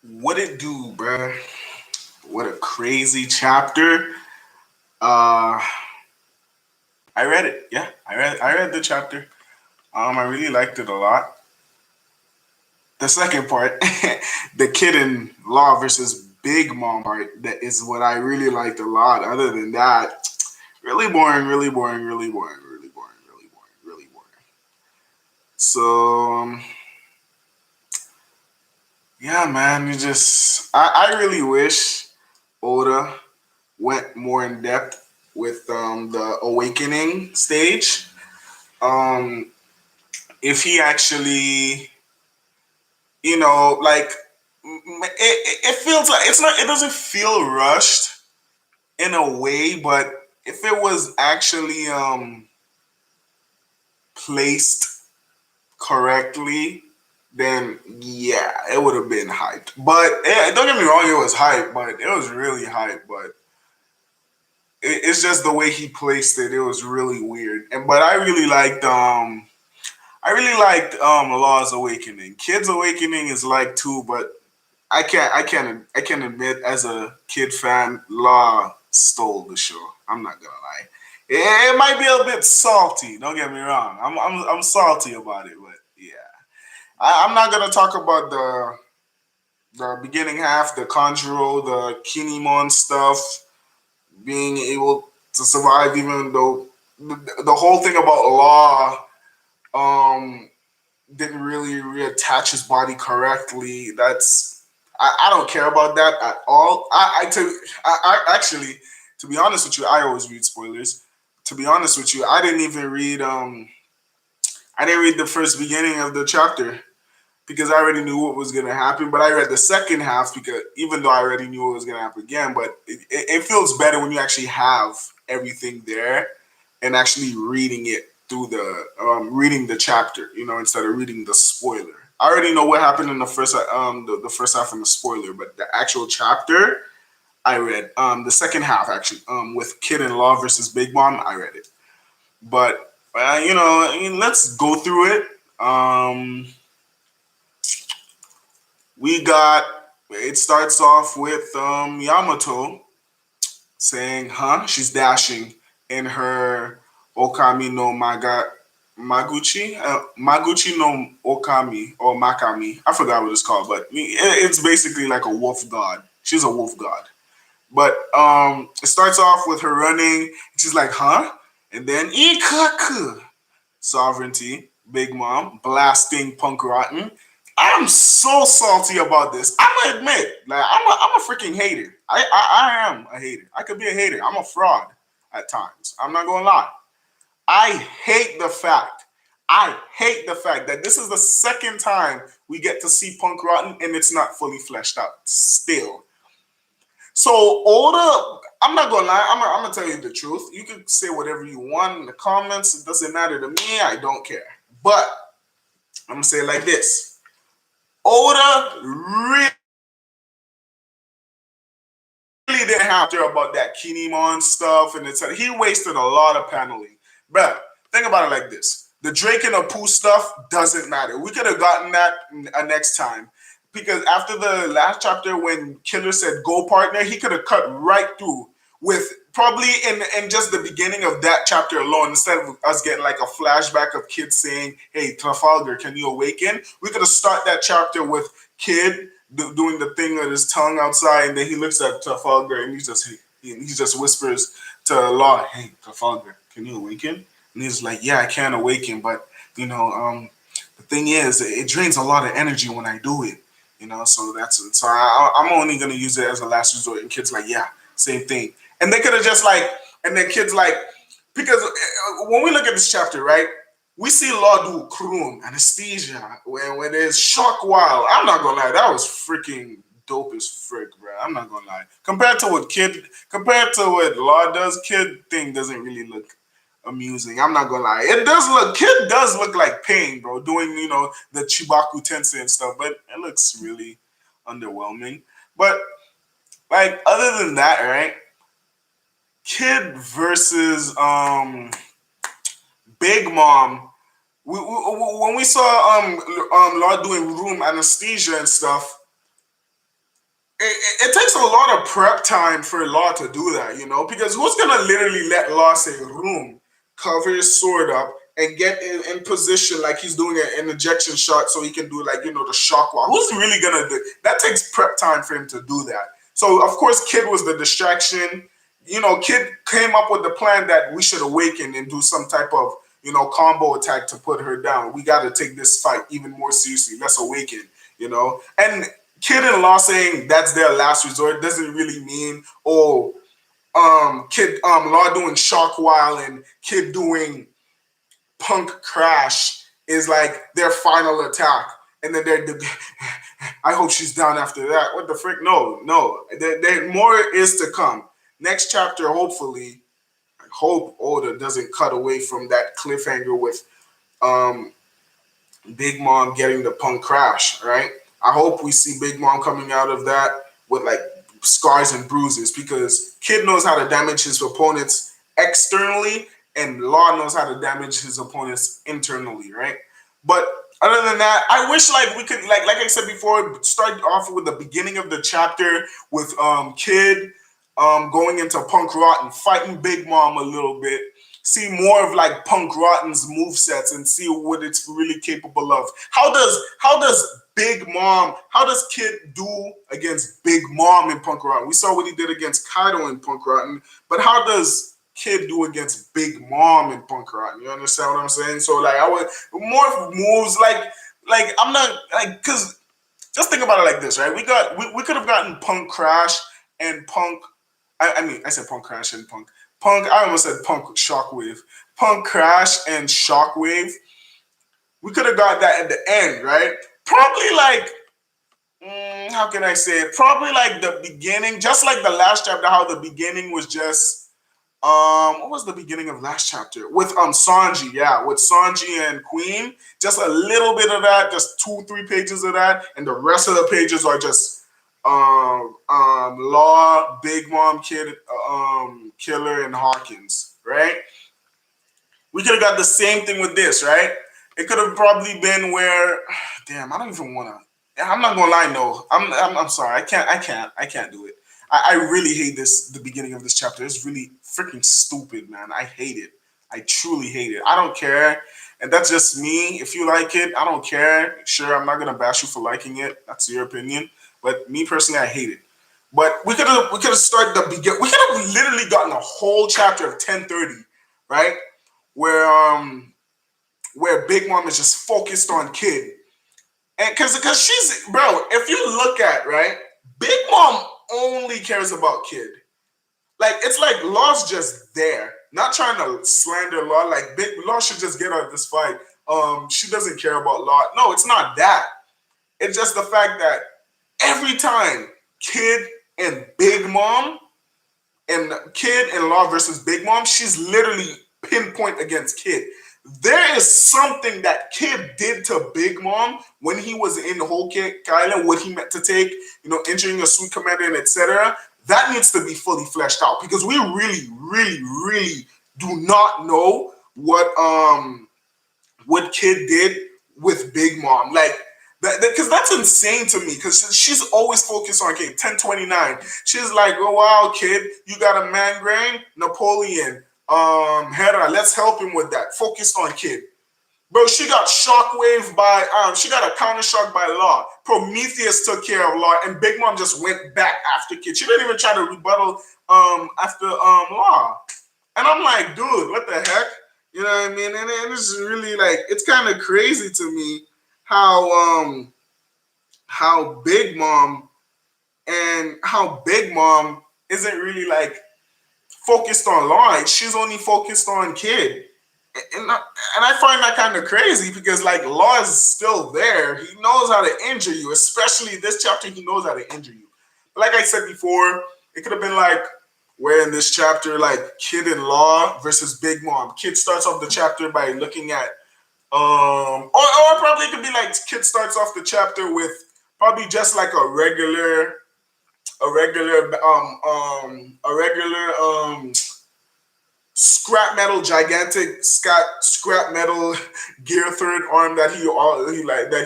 What it do, bruh? What a crazy chapter. Uh I read it. Yeah, I read the chapter. I really liked it a lot. The second part, the kid in Law versus Big Mom part, that is what I really liked a lot. Other than that, really boring, really boring, really boring, really boring, really boring, really boring. So yeah, man, I really wish Oda went more in depth with the awakening stage. Um, if he actually, like it feels like it's not. It doesn't feel rushed in a way, but if it was actually placed correctly, then yeah, it would have been hyped. But don't get me wrong, it was hype, but it was really hype. But it's just the way he placed it. It was really weird. And but I really liked Law's Awakening. Kids Awakening is like too, but I can't admit as a kid fan, Law stole the show. I'm not gonna lie. It might be a bit salty. Don't get me wrong. I'm salty about it, but yeah, I'm not gonna talk about the beginning half, the Conjuro, the Kinemon stuff, being able to survive, even though the whole thing about Law um didn't really reattach his body correctly. I don't care about that at all. I actually, to be honest with you, I always read spoilers. To be honest with you, I didn't read the first beginning of the chapter because I already knew what was gonna happen. But I read the second half because even though I already knew what was gonna happen again, but it feels better when you actually have everything there and actually reading it through reading the chapter, instead of reading the spoiler. I already know what happened in the first half in the spoiler, but the actual chapter I read the second half actually with Kid in Law versus Big Mom. I read it, but I mean, let's go through it. We got it starts off with Yamato saying, "Huh?" She's dashing in her Okami no Maguchi no Okami or Makami. I forgot what it's called, but it's basically like a wolf god. She's a wolf god. But it starts off with her running. She's like, "Huh?" And then Ikaku, sovereignty, Big Mom, blasting Punk Rotten. I'm so salty about this. I'm gonna admit, like I'm a freaking hater. I am a hater. I could be a hater. I'm a fraud at times. I'm not gonna lie. I hate the fact. I hate the fact that this is the second time we get to see Punk Rotten and it's not fully fleshed out. Still, so Oda, I'm not gonna lie. I'm gonna tell you the truth. You can say whatever you want in the comments. It doesn't matter to me. I don't care. But I'm gonna say it like this: Oda really didn't have to about that Kinemon stuff, and he wasted a lot of paneling. But think about it like this: the Drake and Apu stuff doesn't matter. We could have gotten that next time. Because after the last chapter, when Killer said "Go partner," he could have cut right through with probably in just the beginning of that chapter alone. Instead of us getting like a flashback of kids saying, "Hey, Trafalgar, can you awaken?" We could have started that chapter with Kid doing the thing with his tongue outside, and then he looks at Trafalgar and he just whispers to Law, "Hey, Trafalgar, can you awaken?" And he's like, "Yeah, I can awaken, but you know, the thing is, it drains a lot of energy when I do it." So that's it. So I'm only gonna use it as a last resort. And kids like, yeah, same thing. And they could have just like, and then kids like, because when we look at this chapter, right, we see Law do Krum, anesthesia, when there's shock wild. I'm not gonna lie, that was freaking dope as frick, bro. I'm not gonna lie. Compared to what Law does, Kid thing doesn't really look amusing. I'm not gonna lie. Kid does look like pain, bro, doing, the Chibaku Tensei and stuff, but it looks really underwhelming. But like other than that, right? Kid versus Big Mom. When we saw Law doing room anesthesia and stuff, it takes a lot of prep time for Law to do that, because who's gonna literally let Law say room, cover his sword up, and get in position like he's doing an ejection shot so he can do like the shock wall? Who's really gonna do that? Takes prep time for him to do that. So of course, Kid was the distraction. Kid came up with the plan that we should awaken and do some type of combo attack to put her down. We got to take this fight even more seriously. Let's awaken. And Kid and Law saying that's their last resort doesn't really mean Kid Law doing shock while and Kid doing punk crash is like their final attack, and then I hope she's down after that. What the frick? No. There more is to come. Next chapter, hopefully, I hope Oda doesn't cut away from that cliffhanger with um Big Mom getting the punk crash, right? I hope we see Big Mom coming out of that with like scars and bruises, because Kid knows how to damage his opponents externally and Law knows how to damage his opponents internally, right? But other than that, I wish like we could like I said before, start off with the beginning of the chapter with Kid going into Punk Rotten, fighting Big Mom a little bit, see more of like Punk Rotten's move sets and see what it's really capable of. How does Kid do against Big Mom in Punk Rotten? We saw what he did against Kaido in Punk Rotten, but how does Kid do against Big Mom in Punk Rotten? You understand what I'm saying? So like I would more moves like I'm not like, because just think about it like this, right? We could have gotten Punk Crash and Punk. I mean, I said Punk Crash and Punk. I almost said Punk Shockwave. Punk Crash and Shockwave. We could have got that at the end, right? Probably like, how can I say it? Probably like the beginning, just like the last chapter, how the beginning was just, what was the beginning of last chapter? With Sanji, yeah, with Sanji and Queen. Just a little bit of that, just 2-3 pages of that, and the rest of the pages are just Law, Big Mom, Kid, Killer, and Hawkins, right? We could have got the same thing with this, right? It could have probably been where, damn, I don't even want to. I'm not gonna lie, no. I'm sorry. I can't do it. I really hate this. The beginning of this chapter. It's really freaking stupid, man. I hate it. I truly hate it. I don't care, and that's just me. If you like it, I don't care. Sure, I'm not gonna bash you for liking it. That's your opinion. But me personally, I hate it. But we could have started the begin. We could have literally gotten a whole chapter of 10:30, right? Where Big Mom is just focused on Kid, and because she's, bro. If you look at, right, Big Mom only cares about Kid. Like it's like Law's just there, not trying to slander Law. Like Big Law should just get out of this fight. She doesn't care about Law. No, it's not that. It's just the fact that every time Kid and Big Mom and Kid and Law versus Big Mom, she's literally pinpoint against Kid. There is something that Kid did to Big Mom when he was in Whole Cake Island, what he meant to take, injuring a sweet commander and etc. That needs to be fully fleshed out, because we really, really, really do not know what Kid did with Big Mom. Like, because that's insane to me, because she's always focused on Kid. 1029. She's like, oh wow, Kid, you got a Mangrain, Napoleon, Hera, let's help him with that. Focused on Kid. Bro, she got shockwave by she got a counter shock by Law. Prometheus took care of Law, and Big Mom just went back after Kid. She didn't even try to rebuttal after Law. And I'm like, dude, what the heck? You know what I mean? And it's really like, it's kind of crazy to me how Big Mom isn't really like focused on Law. Like, she's only focused on Kid. And I find that kind of crazy, because like Law is still there. He knows how to injure you, especially this chapter. He knows how to injure you. But like I said before, it could have been like where in this chapter, like Kid and Law versus Big Mom. Kid starts off the chapter by looking at or probably it could be like Kid starts off the chapter with probably just like a regular scrap metal, gigantic scrap metal gear third arm that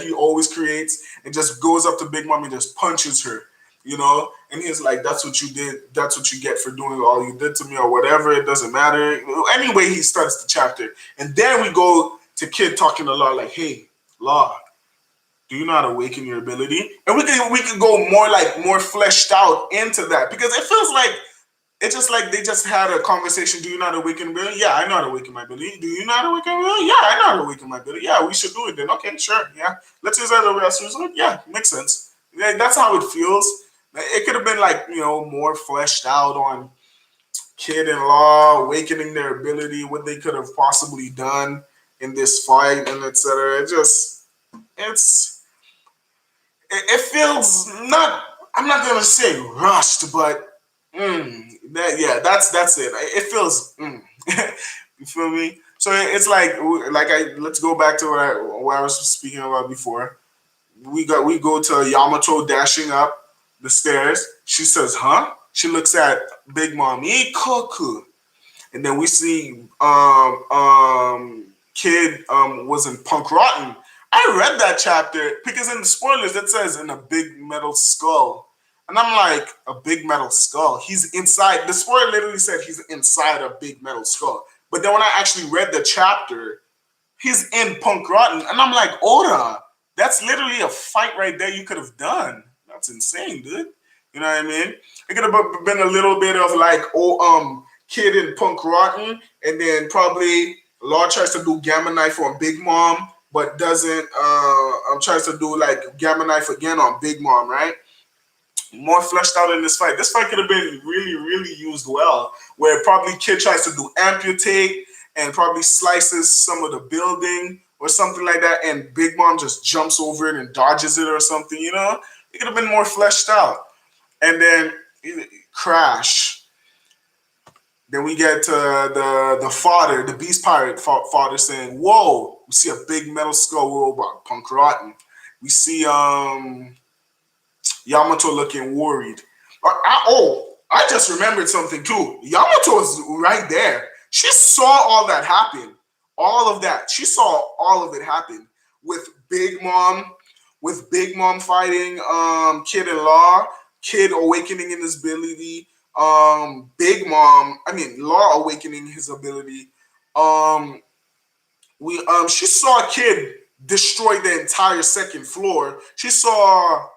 he always creates, and just goes up to Big Mom and just punches her. you know, and he's like, that's what you did, that's what you get for doing all you did to me, or whatever, it doesn't matter. Anyway, he starts the chapter, and then we go to Kid talking to Law like, hey, Law, do you not awaken your ability? And we can go more fleshed out into that, because it feels like it's just like they just had a conversation. Do you not awaken ability? Yeah, I know how to awaken my ability. Do you not awaken ability? Yeah, I know how to awaken my ability. Yeah, we should do it then. Okay, sure. Yeah, let's use that as a resort. Yeah, makes sense. Yeah, that's how it feels. It could have been like, more fleshed out on Kid and Law awakening their ability, what they could have possibly done in this fight, and etc. It's it feels not. I'm not gonna say rushed, but that's it. It feels. You feel me? So it's like let's go back to what I was speaking about before. We go to Yamato dashing up the stairs. She says, "Huh?" She looks at Big Mom Ikoku, and then we see Kid was in Punk Rotten. I read that chapter because in the spoilers it says in a big metal skull. And I'm like, a big metal skull. He's inside. The spoiler literally said he's inside a big metal skull. But then when I actually read the chapter, he's in Punk Rotten. And I'm like, Oda, that's literally a fight right there you could have done. That's insane, dude. You know what I mean? It could have been a little bit of like, Kid in Punk Rotten, and then probably Law tries to do Gamma Knife on Big Mom, but doesn't. Tries to do like Gamma Knife again on Big Mom, right? More fleshed out in this fight. This fight could have been really, really used well, where probably Kid tries to do amputate and probably slices some of the building or something like that, and Big Mom just jumps over it and dodges it or something. It could have been more fleshed out. And then Crash. Then we get to the father, the Beast Pirate father saying, "Whoa!" We see a big metal skull robot, Punk Rotten. We see Yamato looking worried. I just remembered something too. Yamato was right there. She saw all that happen. All of that. She saw all of it happen with Big Mom, fighting Kid and Law, Kid awakening in his ability, Law awakening his ability. She saw Kid destroy the entire second floor. She saw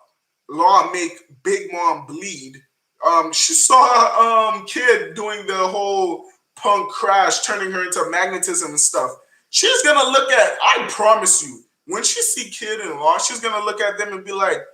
Law make Big Mom bleed. She saw Kid doing the whole Punk Crash, turning her into magnetism and stuff. She's gonna look at. I promise you, when she see Kid and Law, she's gonna look at them and be like,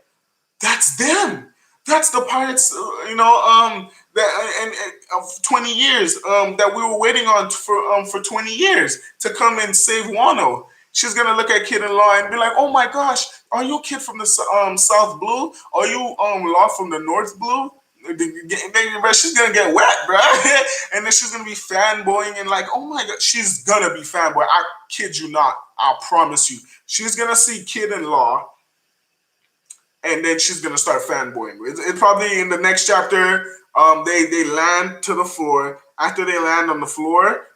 "That's them. That's the pirates." That and of 20 years that we were waiting on for 20 years to come and save Wano. She's gonna look at Kid and Law and be like, "Oh my gosh, are you Kid from the South Blue? Are you Law from the North Blue?" She's gonna get wet, bro. And then she's gonna be fanboying and like, "Oh my god," she's gonna be fanboy. I kid you not. I promise you. She's gonna see Kid and Law, and then she's gonna start fanboying. It probably in the next chapter, they land to the floor. After they land on the floor,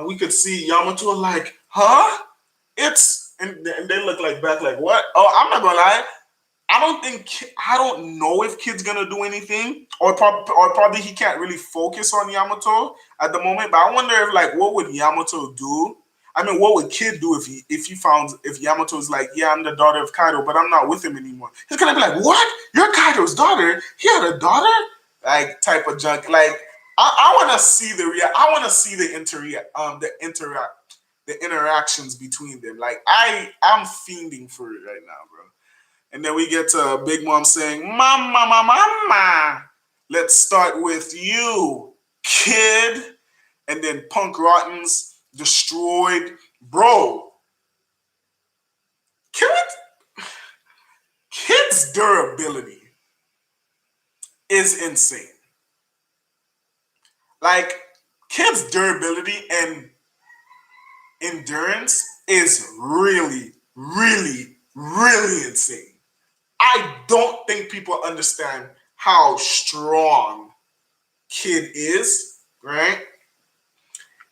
we could see Yamato like, "Huh?" And they look like back like what? Oh, I'm not gonna lie. I don't know if Kid's gonna do anything, or probably he can't really focus on Yamato at the moment. But I wonder if like what would Yamato do? I mean, what would Kid do if Yamato's like, "Yeah, I'm the daughter of Kaido, but I'm not with him anymore." He's gonna be like, "What? You're Kaido's daughter? He had a daughter?" Like type of junk. Like I want to see I want to see the interactions between them. Like I'm fiending for it right now, bro. And then we get to Big Mom saying, "Mama, mama, mama, let's start with you, Kid." And then Punk Rotten's destroyed. Bro, Kid's durability is insane. Like, Kid's durability and endurance is really, really, really insane. I don't think people understand how strong Kid is, right?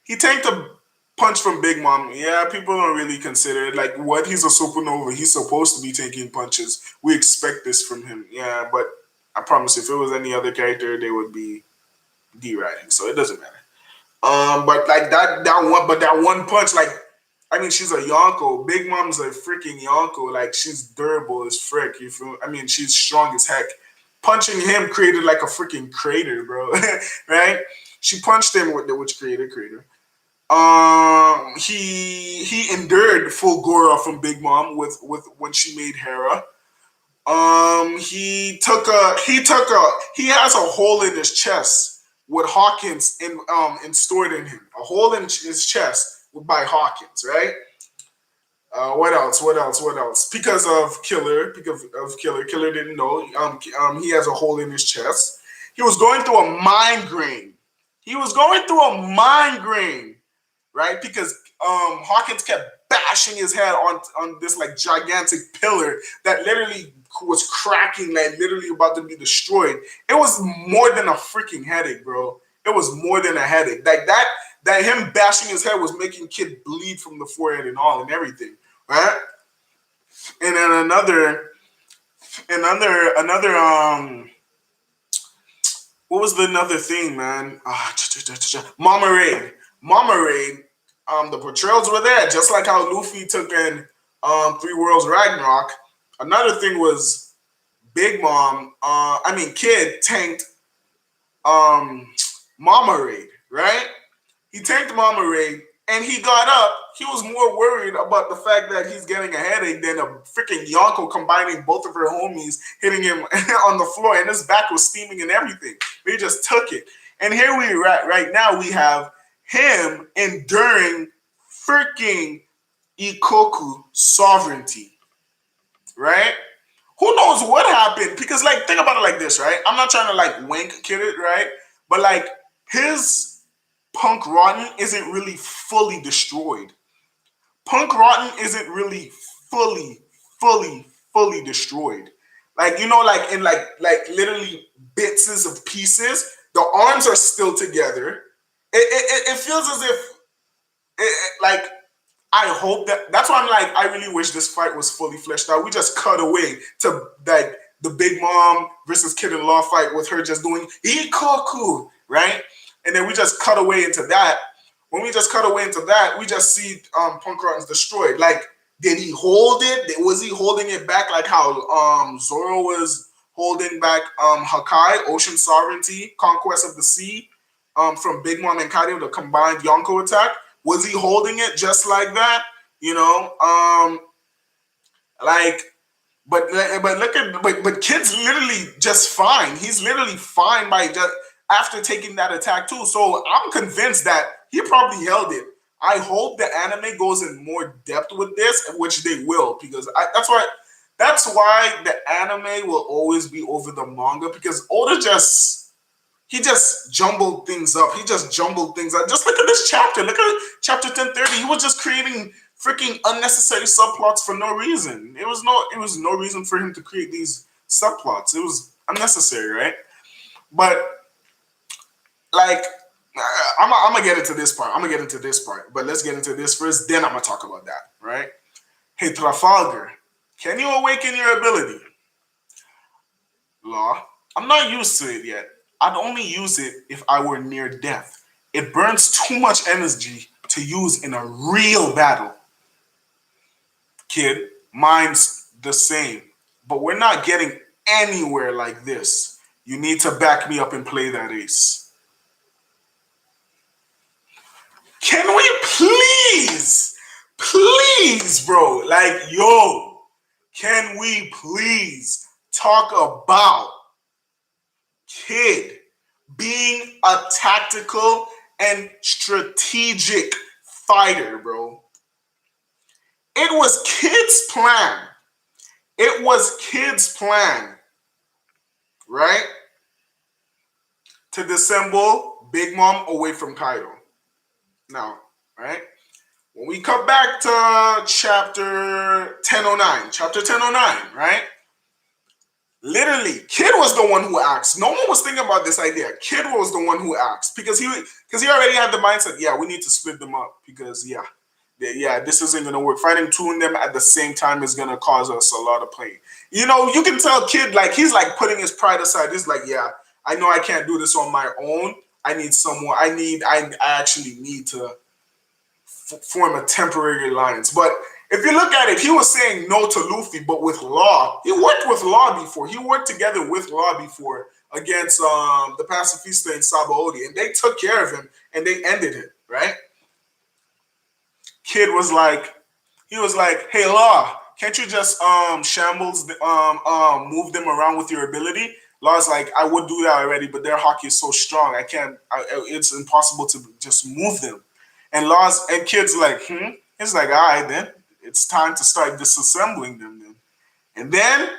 He tanked a punch from Big Mom. Yeah, people don't really consider it. Like, what? He's a supernova. He's supposed to be taking punches. We expect this from him. Yeah, but I promise if it was any other character, they would be deriding. So it doesn't matter. But like that one punch, like I mean, she's a Yonko. Big Mom's a freaking Yonko. Like she's durable as frick. You feel? I mean, she's strong as heck. Punching him created like a freaking crater, bro. Right? She punched him with the which created crater. He endured full Gora from Big Mom with when she made Hera. He has a hole in his chest with Hawkins in stored in him. A hole in his chest by Hawkins, right? What else? What else? What else? Because of Killer. Killer didn't know. He has a hole in his chest. He was going through a migraine. Right? Because Hawkins kept bashing his head on this like gigantic pillar that literally was cracking, like literally about to be destroyed. It was more than a freaking headache, bro. It was more than a headache. Like that him bashing his head was making Kid bleed from the forehead and all and everything, right? And then another what was the another thing, man? Mama Raid. The portrayals were there, just like how Luffy took in Three Worlds Ragnarok. Another thing was Big Mom. Kid tanked Mama Raid, right? He tanked Mama Raid, and he got up. He was more worried about the fact that he's getting a headache than a freaking Yonko combining both of her homies, hitting him on the floor, and his back was steaming and everything. But he just took it. And here we right now we have him enduring freaking Ikoku sovereignty, right? Who knows what happened? Because like think about it like this, right? I'm not trying to like wink Kid it, right? But like his Punk Rotten isn't really fully destroyed. Punk Rotten isn't really fully destroyed. Like like in like literally bits of pieces. The arms are still together. It feels as if like I hope that's why I'm like I really wish this fight was fully fleshed out. We just cut away to like the Big Mom versus Kid in Law fight with her just doing Ikoku, right? And then we just cut away into that. When we just cut away into that, we just see Punk Rotten's destroyed. Like, did he hold it? Was he holding it back like how Zoro was holding back Hakai, Ocean Sovereignty, Conquest of the Sea, from Big Mom and Kadio, the combined Yonko attack? Was he holding it just like that? But Kid's literally just fine. He's literally fine by just after taking that attack too. So I'm convinced that he probably held it. I hope the anime goes in more depth with this, which they will, because that's why the anime will always be over the manga, because Oda just jumbled things up. Just look at this chapter. Look at chapter 1030. He was just creating freaking unnecessary subplots for no reason. It was no reason for him to create these subplots. It was unnecessary, right? But like, I'm gonna get into this part. But let's get into this first. Then I'm gonna talk about that, right? Hey, Trafalgar, can you awaken your ability? Law, I'm not used to it yet. I'd only use it if I were near death. It burns too much energy to use in a real battle. Kid, mine's the same. But we're not getting anywhere like this. You need to back me up and play that ace. Can we please, bro? Like, yo, can we please talk about Kid being a tactical and strategic fighter, bro? It was Kid's plan. Right? To dissemble Big Mom away from Kaido. Now, right? When we come back to chapter 1009, right? Literally, Kid was the one who asked. No one was thinking about this idea. Kid was the one who asked because he already had the mindset, yeah, we need to split them up because, yeah, yeah, this isn't gonna work. Fighting two of them at the same time is gonna cause us a lot of pain. You know, you can tell kid like he's like putting his pride aside. He's like, yeah, I know I can't do this on my own. I need someone. I actually need to form a temporary alliance. But if you look at it, he was saying no to Luffy, but with Law, he worked with Law before. He worked together with Law before against the Pacifista and Sabaody, and they took care of him and they ended it, right? Kid was like, he was like, hey Law, can't you just shambles move them around with your ability? Law's like, I would do that already, but their hockey is so strong, I can't. It's impossible to just move them. And Law's and Kid's like, It's like, all right, then it's time to start disassembling them. Then, and then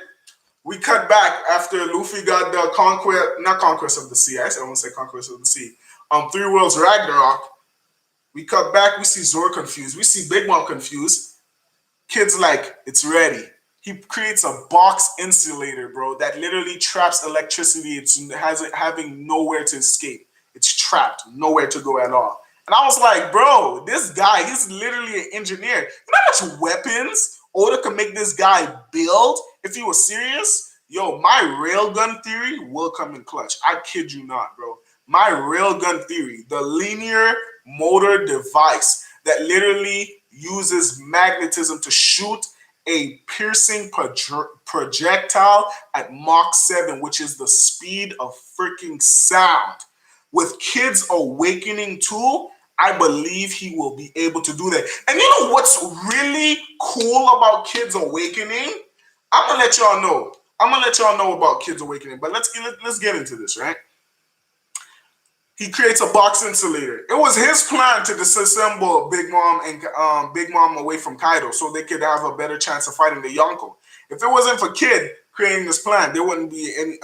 we cut back after Luffy got the not conquest of the sea. I won't say conquest of the sea. Three Worlds Ragnarok. We cut back. We see Zoro confused. We see Big Mom confused. Kid's like, it's ready. He creates a box insulator, bro, that literally traps electricity. It's having nowhere to escape. It's trapped, nowhere to go at all. And I was like, bro, this guy, he's literally an engineer. You know how much weapons Oda could make this guy build if he was serious? Yo, my railgun theory will come in clutch. I kid you not, bro. My railgun theory, the linear motor device that literally uses magnetism to shoot a piercing projectile at Mach 7, which is the speed of freaking sound. With Kid's awakening tool, I believe he will be able to do that. And you know what's really cool about Kid's awakening? I'm gonna let y'all know. About Kid's awakening. But let's get into this, right? He creates a box insulator. It was his plan to disassemble Big Mom and Big Mom away from Kaido so they could have a better chance of fighting the Yonko. If it wasn't for Kid creating this plan, there wouldn't be any.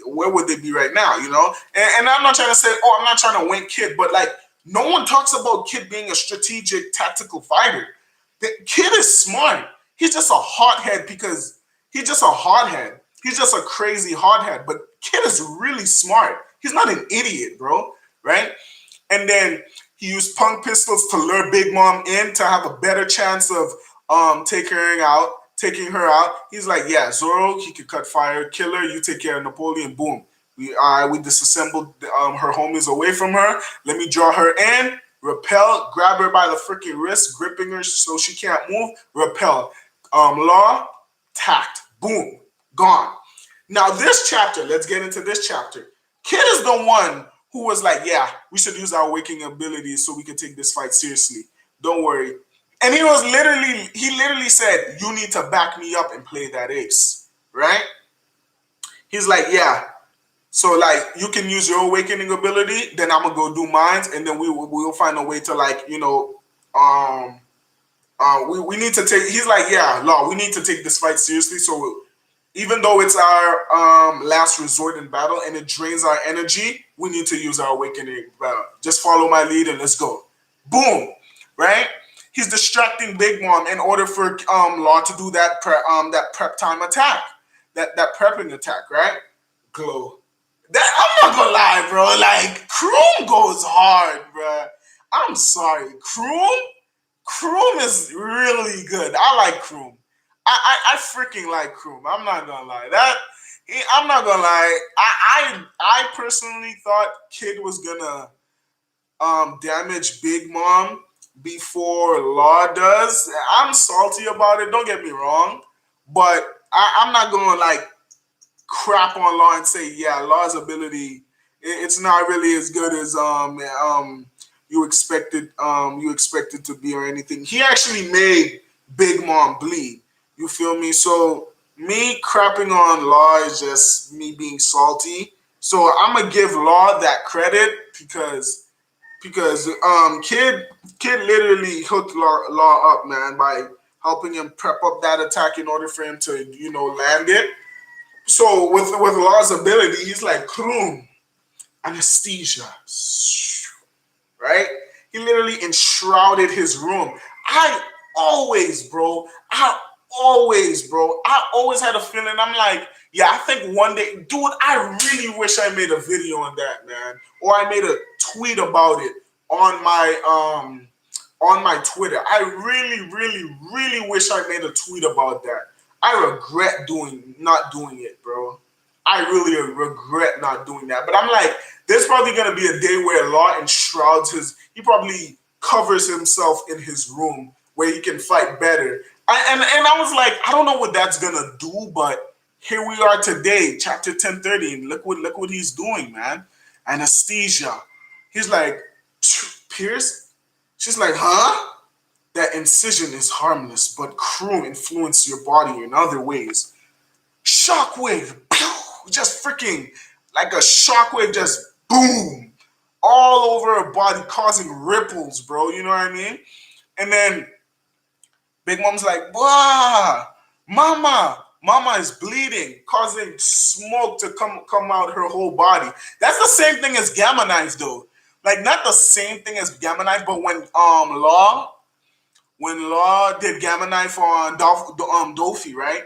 Where would they be right now? You know. And I'm not trying to say, I'm not trying to wink Kid, but like no one talks about Kid being a strategic, tactical fighter. The Kid is smart. He's just a hothead because he's just a hothead. He's just a crazy hothead. But Kid is really smart. He's not an idiot, bro, right? And then he used punk pistols to lure Big Mom in to have a better chance of taking her out. He's like, yeah, Zoro, he could cut fire, kill her, you take care of Napoleon, boom. We disassembled her homies away from her. Let me draw her in, repel, grab her by the freaking wrist, gripping her so she can't move, repel. Law, tact, boom, gone. Now this chapter, let's get into this chapter. Kid is the one who was like, yeah, we should use our waking abilities so we can take this fight seriously. Don't worry. And he literally said, you need to back me up and play that ace, right? He's like, yeah. So like, you can use your awakening ability, then I'm gonna go do mine, and then we'll find a way to like, we need to take. He's like, yeah, Law, we need to take this fight seriously. So even though it's our last resort in battle and it drains our energy, we need to use our awakening. Just follow my lead and let's go. Boom, right? He's distracting Big Mom in order for Law to do that prep time attack, that prepping attack, right? Glow. That I'm not gonna lie, bro. Like Kroom goes hard, bro. I'm sorry, Kroom is really good. I like Kroom. I freaking like Kroom. I'm not gonna lie. I personally thought Kid was gonna damage Big Mom before Law does. I'm salty about it. Don't get me wrong, but I'm not gonna like crap on Law and say, yeah, Law's ability it's not really as good as you expected to be or anything. He actually made Big Mom bleed. You feel me? So me crapping on Law is just me being salty. So I'm gonna give Law that credit because Kid literally hooked Law up, man, by helping him prep up that attack in order for him to land it. So with Law's ability, he's like, Kroom, anesthesia, right? He literally enshrouded his room. I always had a feeling. I'm like, yeah, I think one day, dude, I really wish I made a video on that, man. Or I made a tweet about it on my on my Twitter. I really, really, really wish I made a tweet about that. I regret not doing it, bro. I really regret not doing that. But I'm like, there's probably gonna be a day where Law enshrouds he probably covers himself in his room where he can fight better. And I was like, I don't know what that's gonna do, but here we are today, chapter 1030, and look what he's doing, man. Anesthesia. He's like, Pierce? She's like, huh? That incision is harmless, but cruel influence your body in other ways. Shockwave, pew, just freaking like a shockwave, just boom, all over her body, causing ripples, bro. You know what I mean? And then Big Mom's like, "Wow, Mama is bleeding, causing smoke to come out her whole body." That's the same thing as Gamma Knife, though. Like not the same thing as Gamma Knife, but when Law did Gamma Knife on Dolphy, right?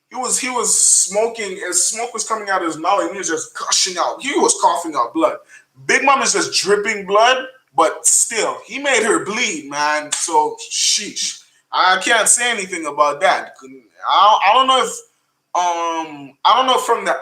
He was smoking, and smoke was coming out of his mouth, and he was just gushing out. He was coughing out blood. Big Mom is just dripping blood, but still, he made her bleed, man. So sheesh, I can't say anything about that. I don't know if I don't know from the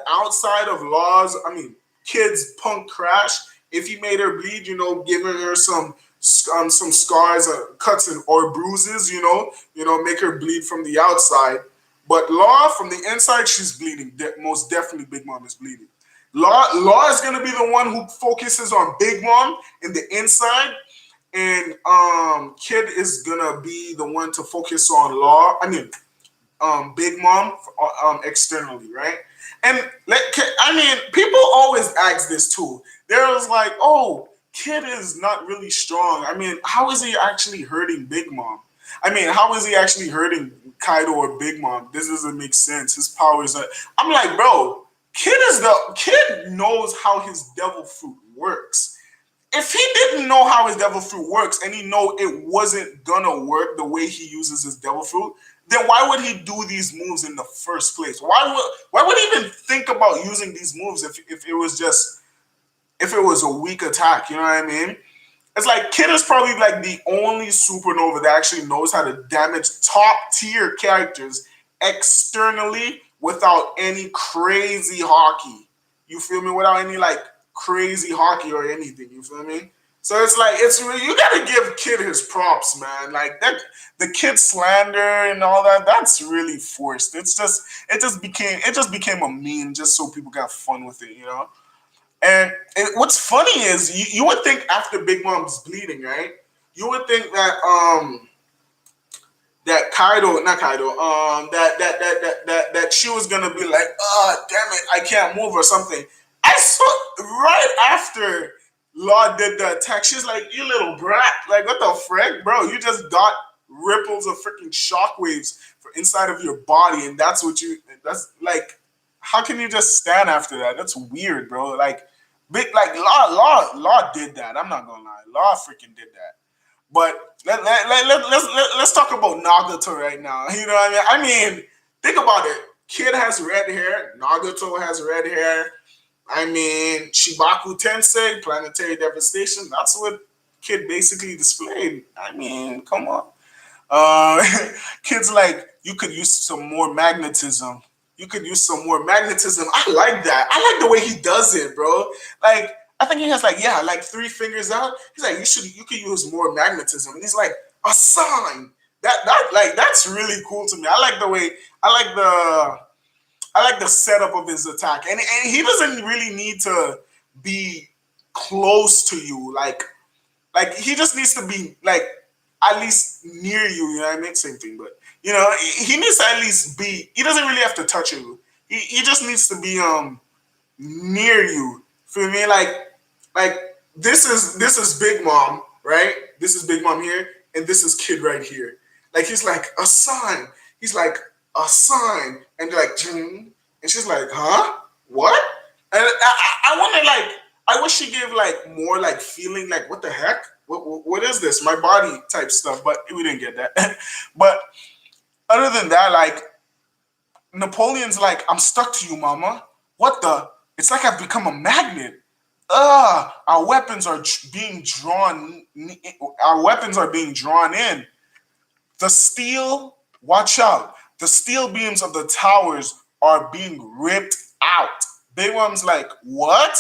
outside of Law's, I mean, Kid's punk crash, if he made her bleed, giving her some scars, cuts or bruises, make her bleed from the outside. But Law from the inside, she's bleeding. Most definitely, Big Mom is bleeding. Law is gonna be the one who focuses on Big Mom in the inside, and Kid is gonna be the one to focus on Law. I mean, Big Mom externally, right? And people always ask this too. There was like, oh, Kid is not really strong. I mean, how is he actually hurting Big Mom? I mean, how is he actually hurting Kaido or Big Mom? This doesn't make sense. His powers are. I'm like, bro, Kid knows how his devil fruit works. If he didn't know how his devil fruit works and he know it wasn't gonna work the way he uses his devil fruit, then why would he do these moves in the first place? Why would he even think about using these moves if it was a weak attack? You know what I mean? It's like Kid is probably like the only supernova that actually knows how to damage top tier characters externally without any crazy hockey. You feel me? Without any like crazy hockey or anything. You feel me? So it's like you gotta give Kid his props, man. Like that, the Kid slander and all that. That's really forced. It just became a meme just so people got fun with it, And what's funny is you would think after Big Mom's bleeding, right? You would think that that Kaido, not Kaido, that she was gonna be like, oh damn it, I can't move or something. I saw right after Law did the attack, she's like, you little brat, like what the frick, bro? You just got ripples of freaking shockwaves for inside of your body, and that's like, how can you just stand after that? That's weird, bro. Like. Law did that. I'm not gonna lie. Law freaking did that. But let's talk about Nagato right now. You know what I mean? I mean, think about it. Kid has red hair. Nagato has red hair. I mean, Shibaku Tensei, Planetary Devastation. That's what Kid basically displayed. I mean, come on. Kid's like, you could use some more magnetism. You could use some more magnetism. I like that. I like the way he does it, bro. Like, I think he has like 3 fingers out. He's like, you could use more magnetism. And he's like, a sign. That's really cool to me. I like the setup of his attack. And he doesn't really need to be close to you. Like he just needs to be like at least near you, you know what I mean? Same thing, but he needs to at least be. He doesn't really have to touch you. He just needs to be near you. Feel me? Like this is Big Mom, right? This is Big Mom here, and this is Kid right here. Like he's like a sign. He's like a sign, and they're like, and she's like, huh? What? And I wonder, like, I wish she gave like more like feeling, like what the heck? What is this? My body type stuff, but we didn't get that. But other than that, like Napoleon's like, I'm stuck to you, mama. What the? It's like I've become a magnet. our weapons are being drawn. Our weapons are being drawn in. The steel, watch out. The steel beams of the towers are being ripped out. Big Mom's like, what?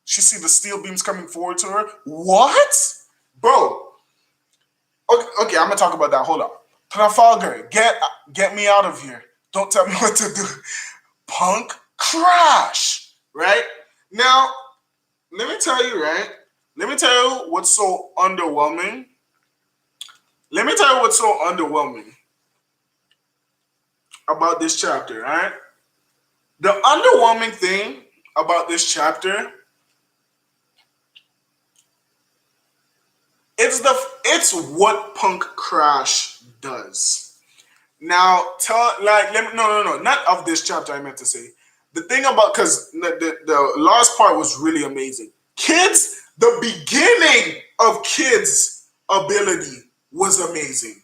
She see the steel beams coming forward to her. What? Bro. Okay, I'm gonna talk about that. Hold on. Trafalgar, get me out of here. Don't tell me what to do. Punk crash. Right? Now, let me tell you, right? Let me tell you what's so underwhelming. Let me tell you what's so underwhelming about this chapter, right? The underwhelming thing about this chapter, it's what Punk Crash does. Now, not of this chapter. I meant to say the thing about because the last part was really amazing. Kids, the beginning of Kids' ability was amazing.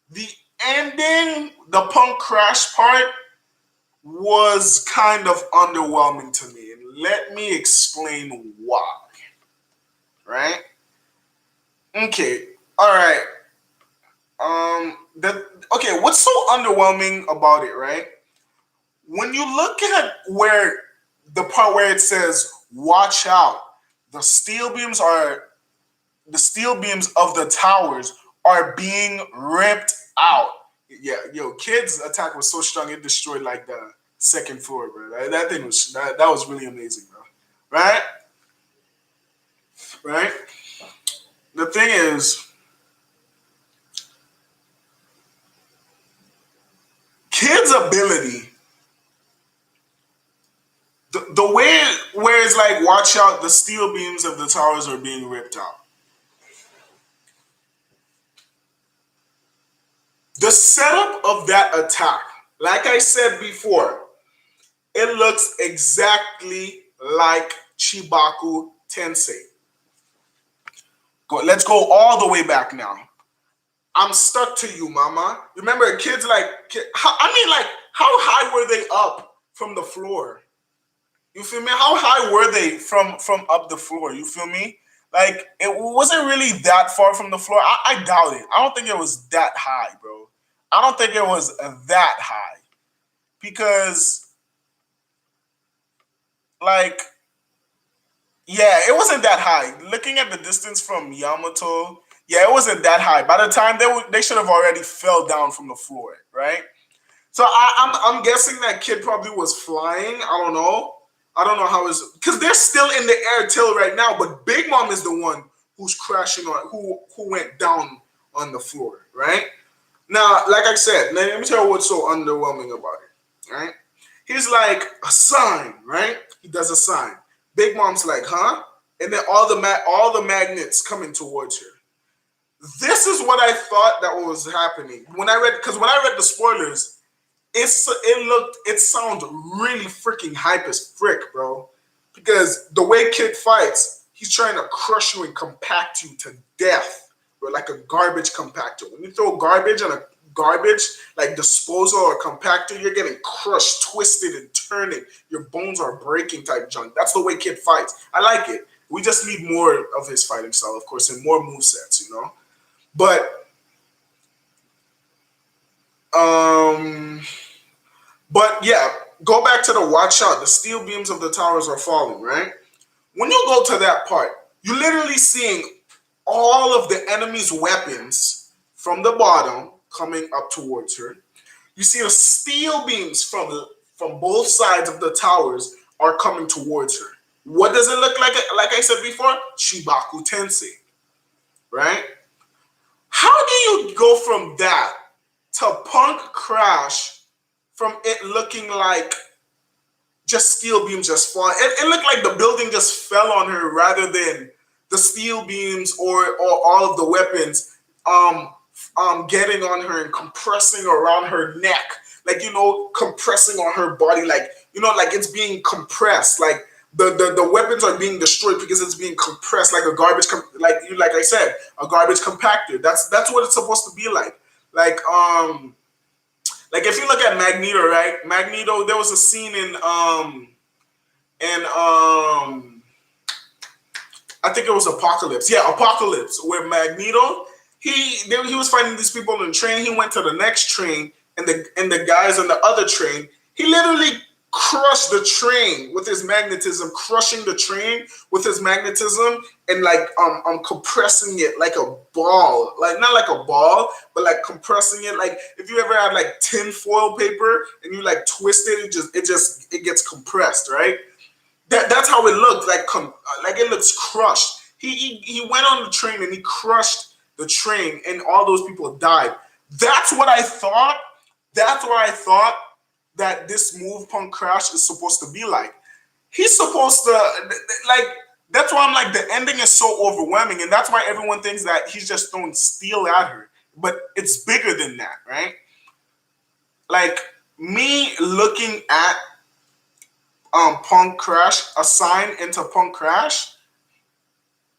The ending, the Punk Crash part, was kind of underwhelming to me. And let me explain why. Right? Okay. All right. What's so underwhelming about it, right? When you look at where the part where it says watch out, the steel beams of the towers are being ripped out. Yeah, Kids' attack was so strong it destroyed like the second floor, bro. That thing was that was really amazing, bro. Right? Right? The thing is, Kids' ability, the way where it's like, watch out, the steel beams of the towers are being ripped out. The setup of that attack, like I said before, it looks exactly like Chibaku Tensei. Let's go all the way back now. I'm stuck to you, mama. Remember, kids how high were they up from the floor? You feel me? How high were they from up the floor? You feel me? Like, it wasn't really that far from the floor. I doubt it. I don't think it was that high, bro. I don't think it was that high. Because, like, yeah, it wasn't that high. Looking at the distance from Yamato, yeah, it wasn't that high. By the time they should have already fell down from the floor, right? So I'm guessing that kid probably was flying. I don't know. I don't know how it's because they're still in the air till right now. But Big Mom is the one who's crashing on who went down on the floor, right? Now, like I said, let me tell you what's so underwhelming about it, right? He's like a sign, right? He does a sign. Big Mom's like, huh? And then all the magnets coming towards her. This is what I thought that was happening when I read the spoilers. It sounds really freaking hype as frick, bro. Because the way Kid fights, he's trying to crush you and compact you to death, bro, like a garbage compactor. When you throw garbage on a garbage like disposal or compactor, you're getting crushed, twisted, and turning. Your bones are breaking type junk. That's the way Kid fights. I like it. We just need more of his fighting style, of course, and more movesets, But yeah, go back to the watch out. The steel beams of the towers are falling, right? When you go to that part, you're literally seeing all of the enemy's weapons from the bottom coming up towards her. You see the steel beams from both sides of the towers are coming towards her. What does it look like? Like I said before, Shibaku Tensei, right? How do you go from that to Punk Crash from it looking like just steel beams just fall? It looked like the building just fell on her rather than the steel beams or all of the weapons getting on her and compressing around her neck, like compressing on her body, like like it's being compressed, like the weapons are being destroyed because it's being compressed like a like I said, a garbage compactor. That's what it's supposed to be like. Like if you look at Magneto, right? Magneto, there was a scene in I think it was Apocalypse. Yeah, Apocalypse, where Magneto he was fighting these people on the train. He went to the next train, and the guys on the other train. He literally crushed the train with his magnetism, crushing the train with his magnetism, and like compressing it like a ball, like not like a ball, but like compressing it. Like if you ever had like tin foil paper and you like twist it, it gets compressed, right? That's how it looked like it looks crushed. He went on the train and he crushed the train, and all those people died. That's what I thought. That's what I thought that this move Punk Crash is supposed to be like. He's supposed to like. That's why I'm like the ending is so overwhelming, and that's why everyone thinks that he's just throwing steel at her. But it's bigger than that, right? Like me looking at Punk Crash, a sign into Punk Crash.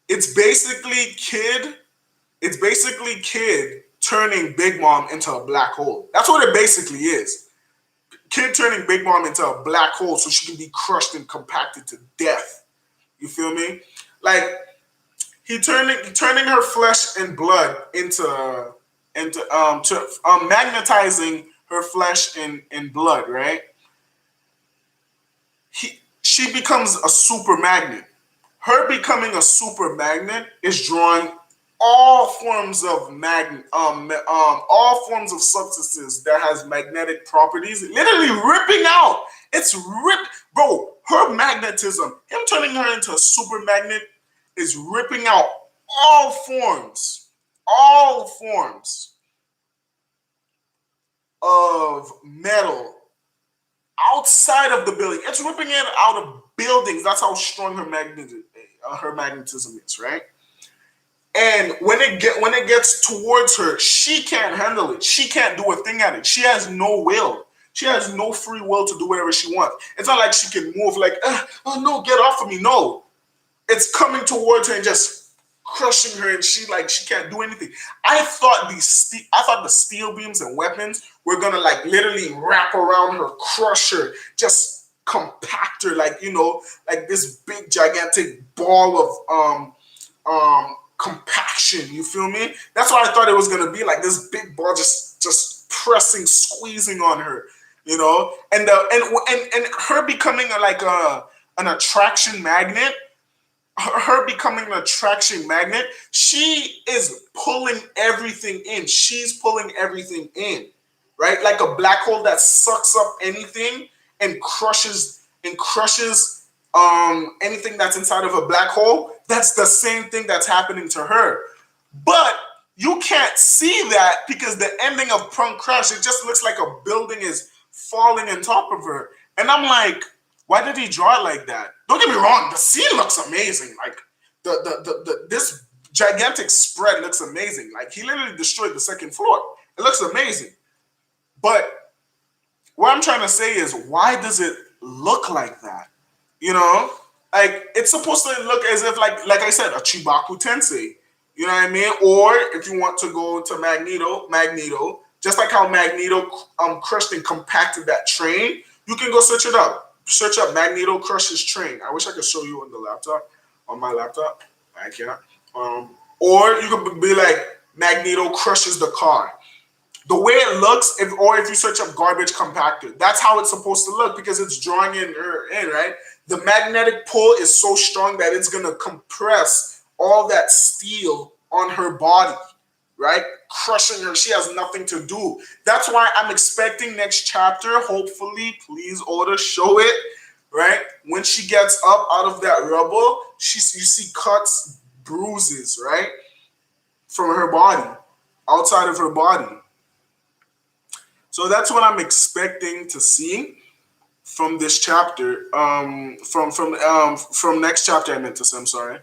It's basically Kid turning Big Mom into a black hole. That's what it basically is. Kid turning Big Mom into a black hole so she can be crushed and compacted to death. You feel me? Like he turning her flesh and blood into magnetizing her flesh and blood, right? She becomes a super magnet. Her becoming a super magnet is drawing all forms of all forms of substances that has magnetic properties, literally ripping out. It's ripped, bro. Her magnetism, him turning her into a super magnet, is ripping out all forms of metal outside of the building. It's ripping it out of buildings. That's how strong her magnetism is, right? And when it gets towards her, she can't handle it. She can't do a thing at it. She has no will. She has no free will to do whatever she wants. It's not like she can move like, oh no, get off of me. No, it's coming towards her and just crushing her, and she can't do anything. I thought the steel beams and weapons were gonna like literally wrap around her, crush her, just compact her, like like this big gigantic ball of compaction. You feel me? That's what I thought it was gonna be, like this big ball just pressing, squeezing on her, and her becoming an attraction magnet. Her becoming an attraction magnet, she is pulling everything in. She's pulling everything in, right? Like a black hole that sucks up anything and crushes anything that's inside of a black hole. That's the same thing that's happening to her. But you can't see that because the ending of Punk Crash, it just looks like a building is falling on top of her. And I'm like, why did he draw it like that? Don't get me wrong, the scene looks amazing. Like this gigantic spread looks amazing. Like he literally destroyed the second floor. It looks amazing. But what I'm trying to say is, why does it look like that? Like it's supposed to look as if like I said, a Chibaku Tensei. You know what I mean? Or if you want to go to Magneto, just like how Magneto crushed and compacted that train, you can go search it up. Search up Magneto crushes train. I wish I could show you on my laptop. I can't. Or you could be like Magneto crushes the car. The way it looks, if you search up garbage compactor, that's how it's supposed to look because it's drawing her in, right? The magnetic pull is so strong that it's gonna compress all that steel on her body, right? Crushing her. She has nothing to do. That's why I'm expecting next chapter, hopefully, please order, show it, right? When she gets up out of that rubble, you see cuts, bruises, right? From her body, outside of her body. So that's what I'm expecting to see from this chapter, from next chapter I meant to say, I'm sorry.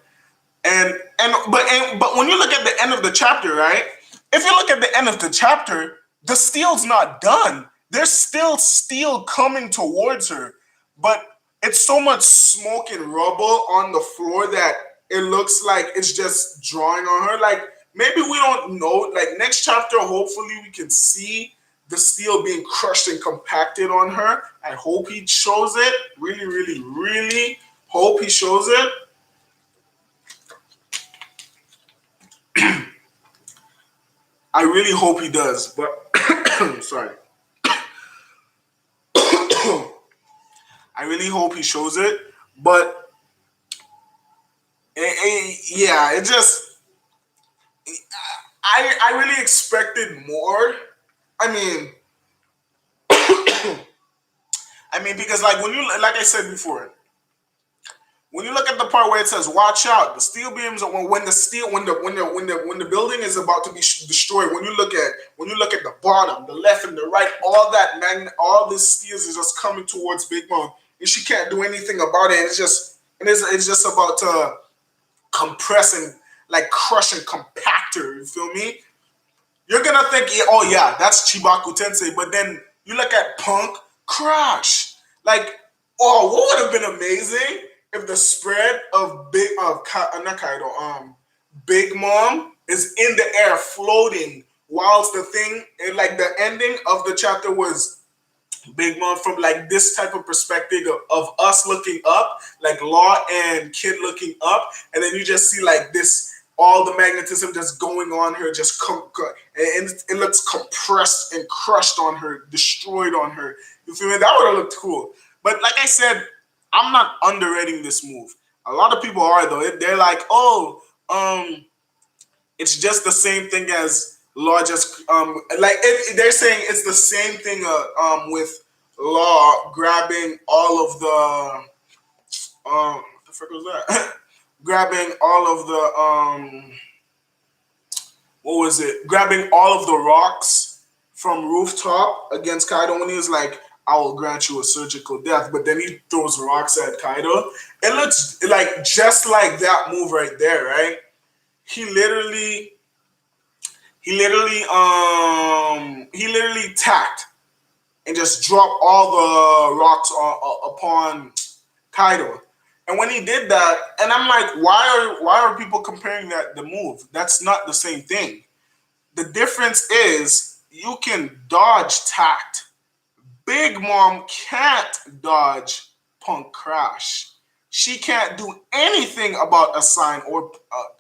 But when you look at the end of the chapter, right? If you look at the end of the chapter, the steel's not done. There's still steel coming towards her, but it's so much smoke and rubble on the floor that it looks like it's just drawing on her. Like maybe we don't know. Like next chapter, hopefully we can see the steel being crushed and compacted on her. I hope he shows it. Really, really, really hope he shows it. I really hope he does, but sorry. I really hope he shows it, but yeah, it just I really expected more. I mean, because like when you like I said before, when you look at the part where it says "Watch out," the steel beams. When the steel, when the building is about to be destroyed. When you look at the bottom, the left, and the right, all that all this steel is just coming towards Big Mom, and she can't do anything about it. It's just about to compress and like crush and compact her. You feel me? You're gonna think, yeah, oh yeah, that's Chibaku Tensei, but then you look at Punk Crash. Like, oh, what would have been amazing if the spread of not Kaido, Big Mom is in the air floating, whilst the thing, like the ending of the chapter was Big Mom from like this type of perspective of us looking up, like Law and Kid looking up, and then you just see like this all the magnetism just going on her, just and it looks compressed and crushed on her, destroyed on her. You feel me? That would have looked cool. But like I said, I'm not underrating this move. A lot of people are though. They're like, oh, it's just the same thing as Law. Just they're saying it's the same thing with Law grabbing all of the what the frick was that? Grabbing all of the what was it? Grabbing all of the rocks from rooftop against Kaido when he was like, "I will grant you a surgical death," but then he throws rocks at Kaido. It looks like just like that move right there, right? He literally tacked and just dropped all the rocks upon Kaido. And when he did that, and I'm like, why are people comparing the move? That's not the same thing. The difference is you can dodge tact. Big Mom can't dodge Punk Crash. She can't do anything about a sign or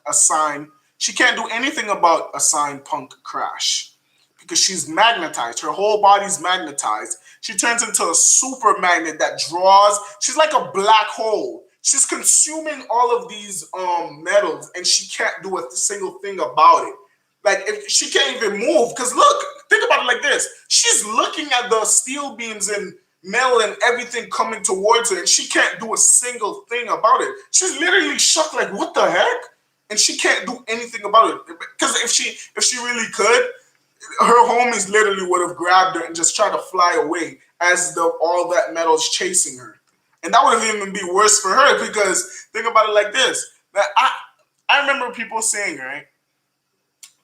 a sign. She can't do anything about a sign Punk Crash because she's magnetized. Her whole body's magnetized. She turns into a super magnet that draws. She's like a black hole. She's consuming all of these metals, and she can't do a single thing about it. Like if she can't even move, because look, think about it like this: she's looking at the steel beams and metal and everything coming towards her, and she can't do a single thing about it. She's literally shocked, like what the heck, and she can't do anything about it. Because if she really could, her homies literally would have grabbed her and just tried to fly away as all that metal's chasing her. And that would have even be worse for her because think about it like this. That I remember people saying, right?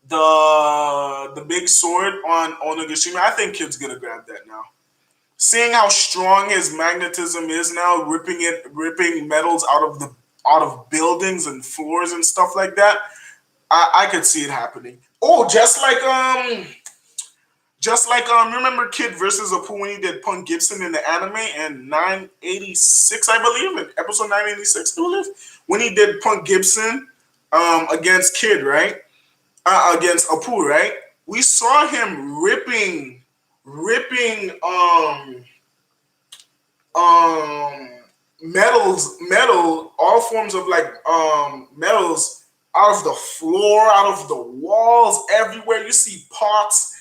The big sword on Onigashima, I think Kid's gonna grab that now. Seeing how strong his magnetism is now, ripping metals out of buildings and floors and stuff like that, I could see it happening. Oh, remember Kid versus Apu when he did Punk Gibson in the anime in 986, I believe, in episode 986, I believe, when he did Punk Gibson against Kid, right? Against Apu, right? We saw him ripping all forms of like metals out of the floor, out of the walls, everywhere. You see pots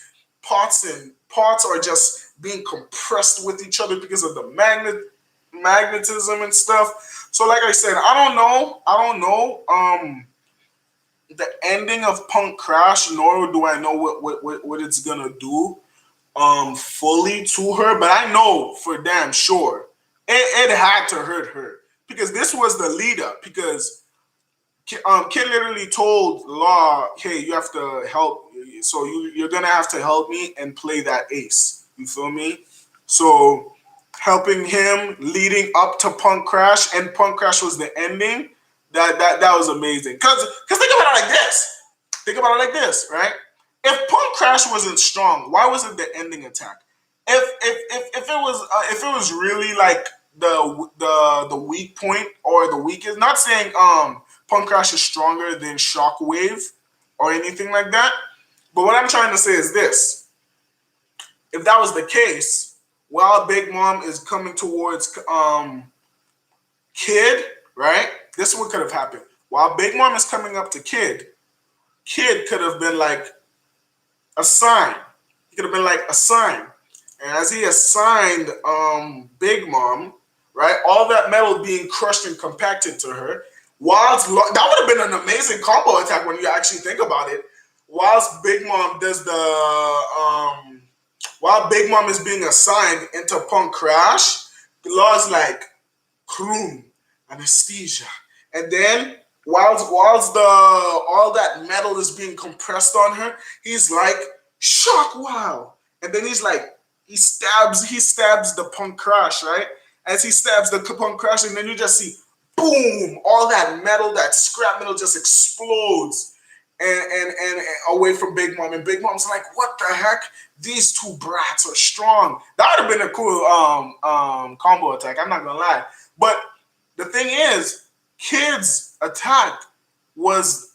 are just being compressed with each other because of the magnetism and stuff. So like I said, I don't know the ending of Punk Crash, nor do I know what it's gonna do fully to her, but I know for damn sure it had to hurt her because this was the lead up because Kid literally told Law, hey, you have to help, so you're gonna have to help me and play that ace. You feel me? So helping him leading up to Punk Crash, and Punk Crash was the ending. That was amazing. Cause think about it like this. Think about it like this, right? If Punk Crash wasn't strong, why was it the ending attack? If it was really like the weak point or the weakest, not saying Punk Crash is stronger than Shockwave, or anything like that. But what I'm trying to say is this: if that was the case, while Big Mom is coming towards Kid, right? This is what could have happened. While Big Mom is coming up to Kid, Kid could have been like a sign. He could have been like a sign. And as he assigned Big Mom, right, all that metal being crushed and compacted to her, whilst that would have been an amazing combo attack when you actually think about it. Whilst Big Mom does while Big Mom is being assigned into Punk Crash, Law's like Kroom, anesthesia. And then whilst the all that metal is being compressed on her, he's like, shock wow. And then he's like, he stabs the Punk Crash, right? As he stabs the Punk Crash, and then you just see boom, all that metal, that scrap metal just explodes and away from Big Mom. And Big Mom's like, what the heck? These two brats are strong. That would have been a cool combo attack, I'm not gonna lie. But the thing is, Kid's attack was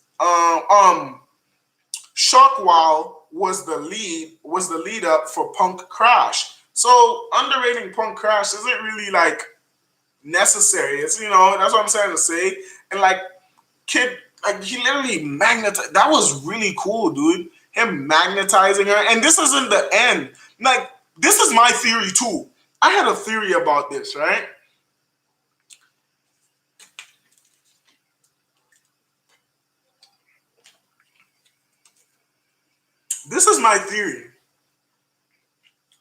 Shockwell was the lead up for Punk Crash. So underrating Punk Crash isn't really like necessary. It's, you know, that's what I'm saying to say. And like Kid, like he literally magnetized. That was really cool, dude. Him magnetizing her. And this isn't the end. Like, this is my theory too. I had a theory about this, right? This is my theory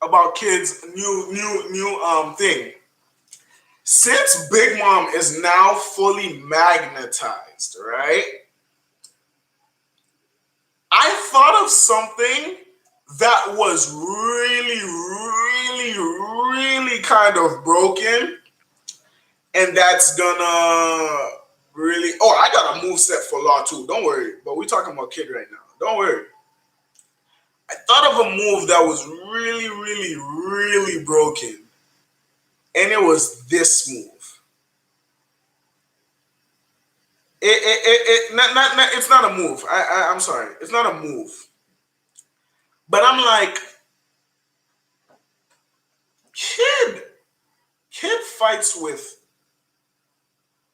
about Kid's new thing. Since Big Mom is now fully magnetized, right? I thought of something that was really kind of broken, and that's gonna really. Oh, I got a move set for Law too. Don't worry. But we're talking about Kid right now. Don't worry. I thought of a move that was really broken, and it was this move. It's not a move. I'm sorry. It's not a move. But I'm like, Kid fights with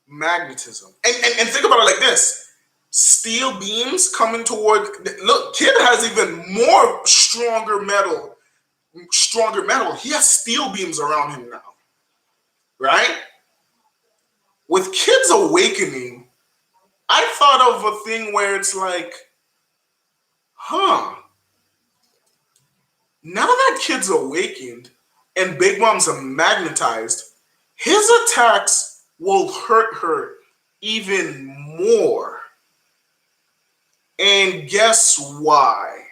magnetism. And think about it like this. Steel beams coming toward, look, Kid has even more stronger metal. He has steel beams around him now. Right? With Kid's awakening, I thought of a thing where it's like, now that Kid's awakened and Big Mom's magnetized, his attacks will hurt her even more. And guess why?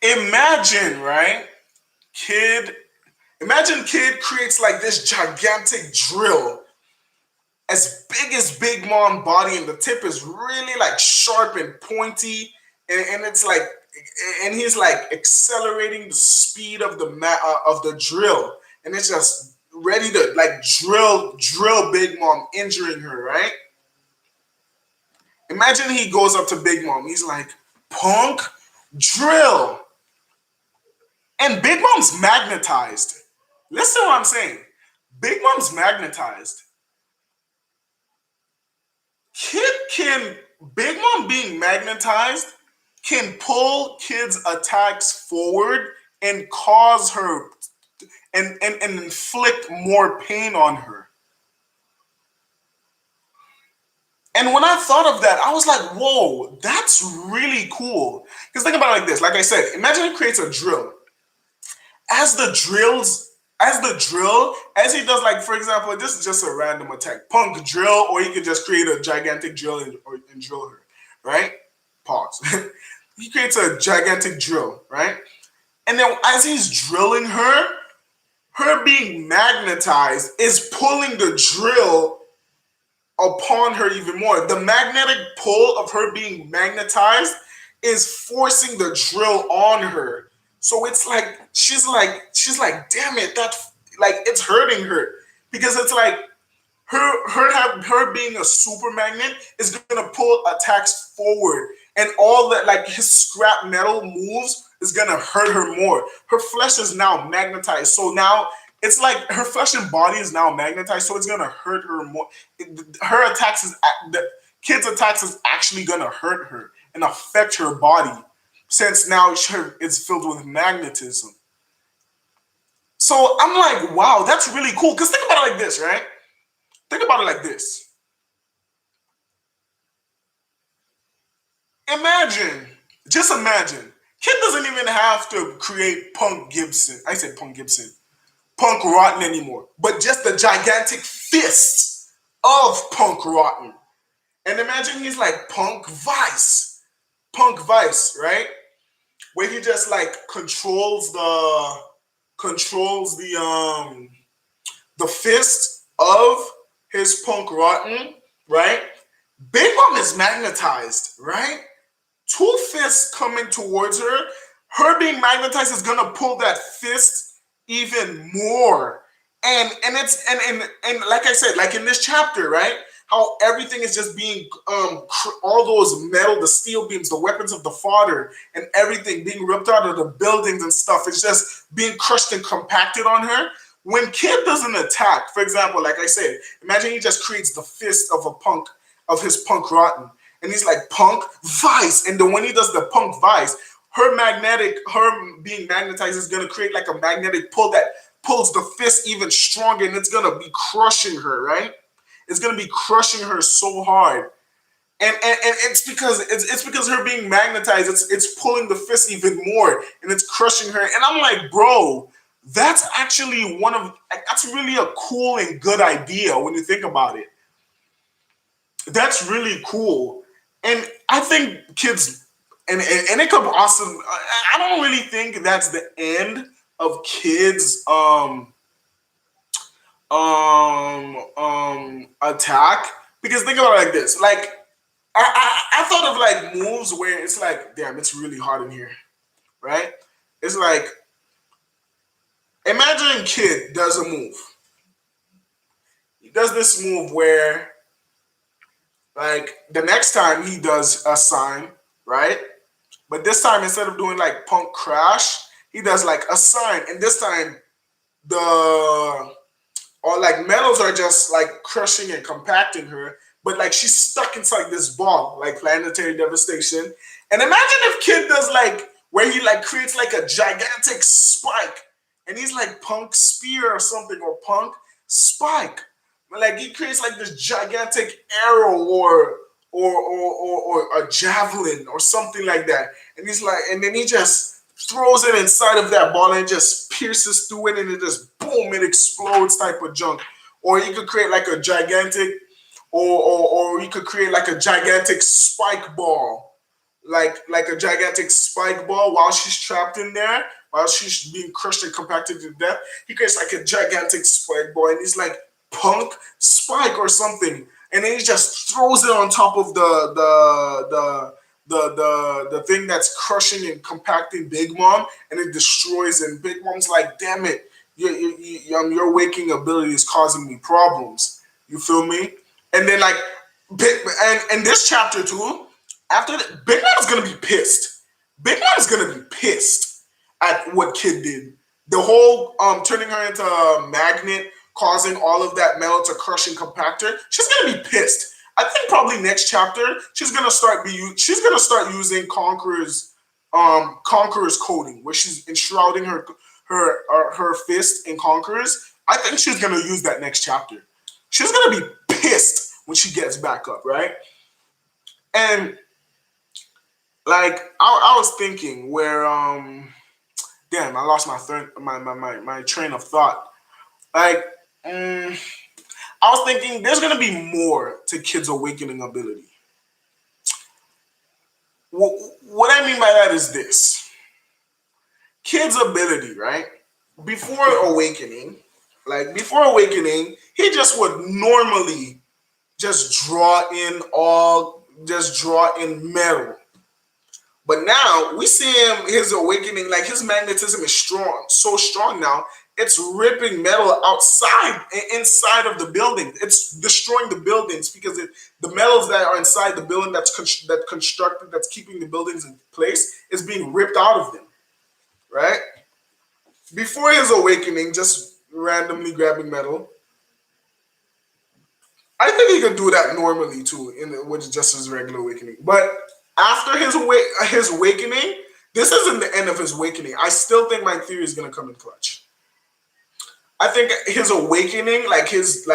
Imagine, right? Imagine Kid creates like this gigantic drill as big as Big Mom body, and the tip is really like sharp and pointy, and it's like, and he's like accelerating the speed of the drill, and it's just ready to like drill Big Mom, injuring her, right? Imagine he goes up to Big Mom, he's like, Punk, drill. And Big Mom's magnetized. Listen to what I'm saying. Big Mom's magnetized. Big Mom being magnetized can pull Kid's attacks forward and cause her and inflict more pain on her. And when I thought of that, I was like, whoa, that's really cool. Because think about it like this. Like I said, imagine it creates a drill. As he does, like, for example, this is just a random attack. Punk drill, or he could just create a gigantic drill and drill her, right? Pause. He creates a gigantic drill, right? And then as he's drilling her being magnetized is pulling the drill upon her even more. The magnetic pull of her being magnetized is forcing the drill on her. So it's like she's like, damn it, that like it's hurting her, because it's like her being a super magnet is gonna pull attacks forward, and all that like his scrap metal moves is gonna hurt her more. Her flesh is now magnetized, so now it's like her flesh and body is now magnetized, so it's gonna hurt her more. Her attacks is the kid's attacks is actually gonna hurt her and affect her body, since now it's filled with magnetism. So I'm like, wow, that's really cool. Because think about it like this, right? Think about it like this. Imagine, just imagine, kid doesn't even have to create Punk Gibson. I said Punk Gibson. Punk Rotten anymore, but just the gigantic fist of Punk Rotten. And imagine he's like Punk Vice, right? Where he just like controls the fist of his Punk Rotten, right? Big Mom is magnetized, right? Two fists coming towards her. Her being magnetized is gonna pull that fist even more. And like I said, like in this chapter, right? How everything is just being all those metal, the steel beams, the weapons of the father, and everything being ripped out of the buildings and stuff. It's just being crushed and compacted on her. When Kid doesn't attack, for example, like I said, imagine he just creates the fist of a punk of his Punk Rotten, and he's like Punk Vice, and then when he does the Punk Vice, her being magnetized is gonna create like a magnetic pull that pulls the fist even stronger, and it's gonna be crushing her, right? It's gonna be crushing her so hard. And it's because her being magnetized, it's pulling the fist even more and it's crushing her. And I'm like, bro, that's actually that's really a cool and good idea when you think about it. That's really cool. And I think kids and it could also I don't really think that's the end of kids attack, because think about it like this, like I thought of like moves where it's like, damn, it's really hot in here, right? It's like, imagine Kid does a move. He does this move where, like, the next time he does a sign, right? But this time, instead of doing like Punk Crash, he does like a sign, and this time the or like metals are just like crushing and compacting her, but like she's stuck inside this ball, like planetary devastation. And imagine if Kid does like where he like creates like a gigantic spike, and he's like Punk Spear or something, or Punk Spike. Like he creates like this gigantic arrow or a javelin or something like that. And he's like, and then he just throws it inside of that ball and it just pierces through it and it just boom, it explodes type of junk. Or you could create like a gigantic, or you could create like a gigantic spike ball, like a gigantic spike ball while she's trapped in there, while she's being crushed and compacted to death. He creates like a gigantic spike ball and he's like Punk Spike or something, and then he just throws it on top of the thing that's crushing and compacting Big Mom, and it destroys. And Big Mom's like, "Damn it, your waking ability is causing me problems." You feel me? And then like, and this chapter too, after that, Big Mom is gonna be pissed. Big Mom is gonna be pissed at what Kid did. The whole turning her into a magnet, causing all of that metal to crush and compact her. She's gonna be pissed. I think probably next chapter she's gonna start using Conqueror's coding, where she's enshrouding her fist in Conqueror's. I think she's gonna use that next chapter. She's gonna be pissed when she gets back up, right? And like I was thinking where damn, I lost my train of thought. Like I was thinking there's gonna be more to Kid's awakening ability. What I mean by that is this: Kid's ability, right? Before awakening, he just would normally just draw in metal. But now we see his awakening, like his magnetism is strong, so strong now. it's ripping metal outside, inside of the building. It's destroying the buildings because the metals that are inside the building that constructed, that's keeping the buildings in place, is being ripped out of them, right? Before his awakening, just randomly grabbing metal, I think he could do that normally too, which just his regular awakening. But after his awakening, this isn't the end of his awakening. I still think my theory is gonna come in clutch. I think his awakening, his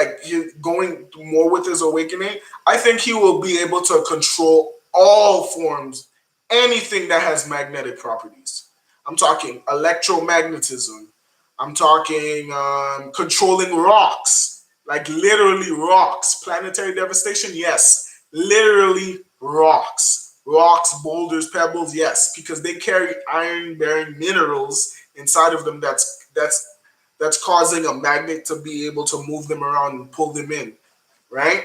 going more with his awakening, I think he will be able to control all forms, anything that has magnetic properties. I'm talking electromagnetism. I'm talking controlling rocks, like literally rocks. Planetary devastation, yes, literally rocks. Rocks, boulders, pebbles, yes, because they carry iron-bearing minerals inside of them. That's causing a magnet to be able to move them around and pull them in, right?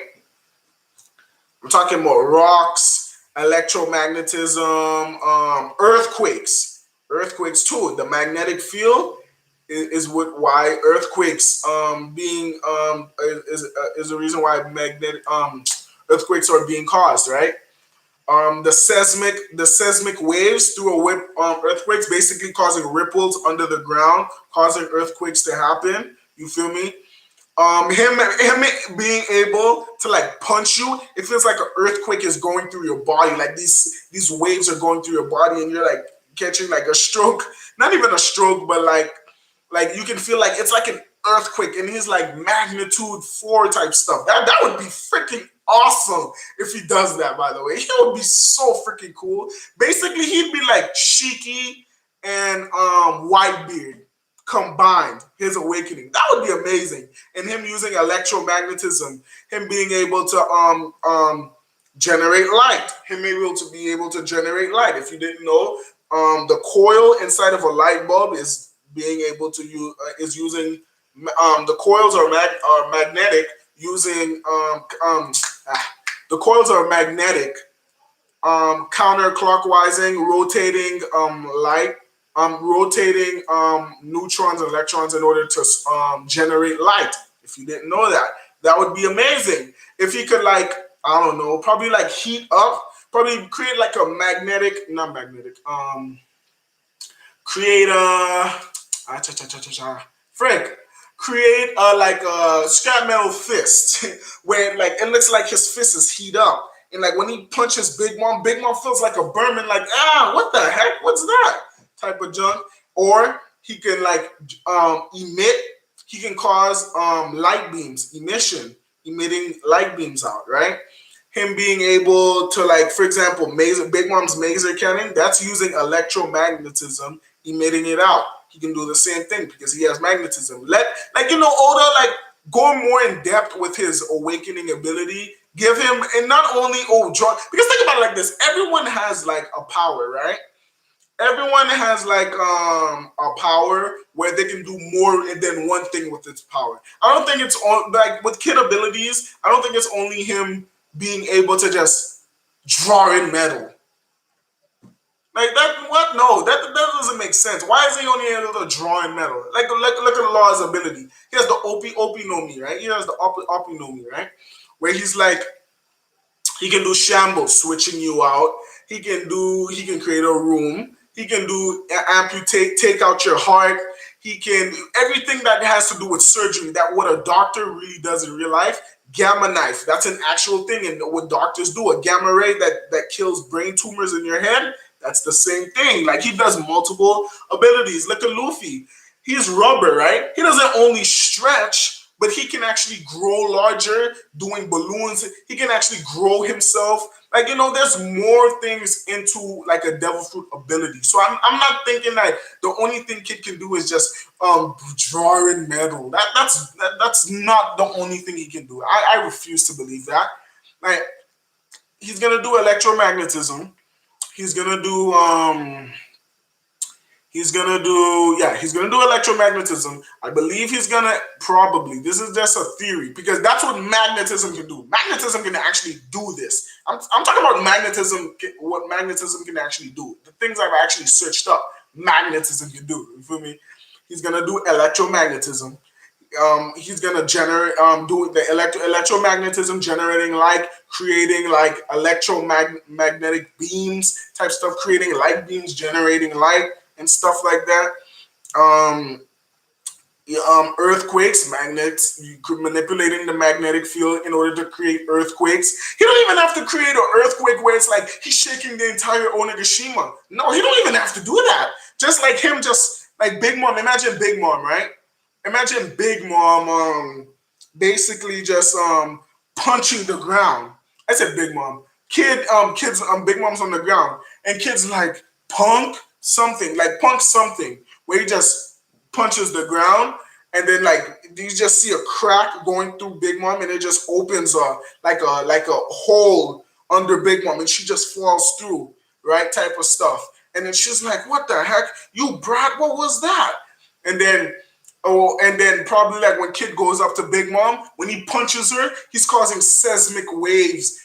I'm talking about rocks, electromagnetism, earthquakes too. The magnetic field is why earthquakes being is the reason why magnetic earthquakes are being caused, right? The seismic waves through earthquakes, basically causing ripples under the ground, causing earthquakes to happen. You feel me? Him being able to like punch you, it feels like an earthquake is going through your body. Like these waves are going through your body, and you're like catching like a stroke. Not even a stroke, but like you can feel like it's like an earthquake, and he's like magnitude 4 type stuff. That would be freaking awesome if he does that. By the way, he would be so freaking cool. Basically, he'd be like Shiki and Whitebeard combined. His awakening, that would be amazing. And him using electromagnetism, him being able to generate light, him able to be able to generate light. If you didn't know, the coil inside of a light bulb is being able to use is using the coils are magnetic using the coils are magnetic, counterclockwising, rotating light, rotating neutrons and electrons in order to generate light. If you didn't know that, that would be amazing. If he could, like, I don't know, probably like heat up, probably create like a magnetic, not magnetic, create a Frank, create like a scrap metal fist where like it looks like his fist is heat up. And like when he punches Big Mom feels like a Berman, like, what the heck? What's that? Type of junk. Or he can like emit, he can cause light beams, emitting light beams out, right? Him being able to, like, for example, Big Mom's maser cannon, that's using electromagnetism, emitting it out. He can do the same thing because he has magnetism. Oda, like, go more in depth with his awakening ability. Give him, and not only because think about it like this: everyone has like a power, right? Everyone has like a power where they can do more than one thing with its power. I don't think it's all like with kid abilities. I don't think it's only him being able to just draw in metal. Like that, what? No, that doesn't make sense. Why is he only able to draw in metal? Like, look at the law's ability. He has the Opi no Mi, right? He has the Opi no Mi, right? Where he's like, he can do shambles, switching you out. He can create a room. He can do amputate, take out your heart. He can do everything that has to do with surgery. That what a doctor really does in real life. Gamma knife, that's an actual thing, and what doctors do, a gamma ray that kills brain tumors in your head. That's the same thing. Like, he does multiple abilities. Look at Luffy. He's rubber, right? He doesn't only stretch, but he can actually grow larger doing balloons. He can actually grow himself. Like, there's more things into like a devil fruit ability. So I'm not thinking that the only thing kid can do is just draw in metal. That's not the only thing he can do. I refuse to believe that. Like, he's gonna do electromagnetism. He's gonna do electromagnetism. I believe he's gonna probably, this is just a theory, because that's what magnetism can do. Magnetism can actually do this. I'm talking about magnetism, what magnetism can actually do. The things I've actually searched up, magnetism can do. You feel me? He's gonna do electromagnetism. He's gonna generate do the electromagnetism, generating light, creating like electromagnetic beams type stuff, creating light beams, generating light and stuff like that. Um, Earthquakes, magnets, you could manipulating the magnetic field in order to create earthquakes. He don't even have to create an earthquake where it's like he's shaking the entire Onigashima. No, he don't even have to do that. Just like him, just like Big Mom. Imagine Big Mom, right? Imagine Big Mom basically just punching the ground. I said Big Mom. Kids Big Mom's on the ground and kids like punk something where he just punches the ground and then like you just see a crack going through Big Mom and it just opens like a hole under Big Mom and she just falls through, right? Type of stuff. And then she's like, "What the heck? You brat, what was that?" And then and then probably like when kid goes up to Big Mom, when he punches her, he's causing seismic waves.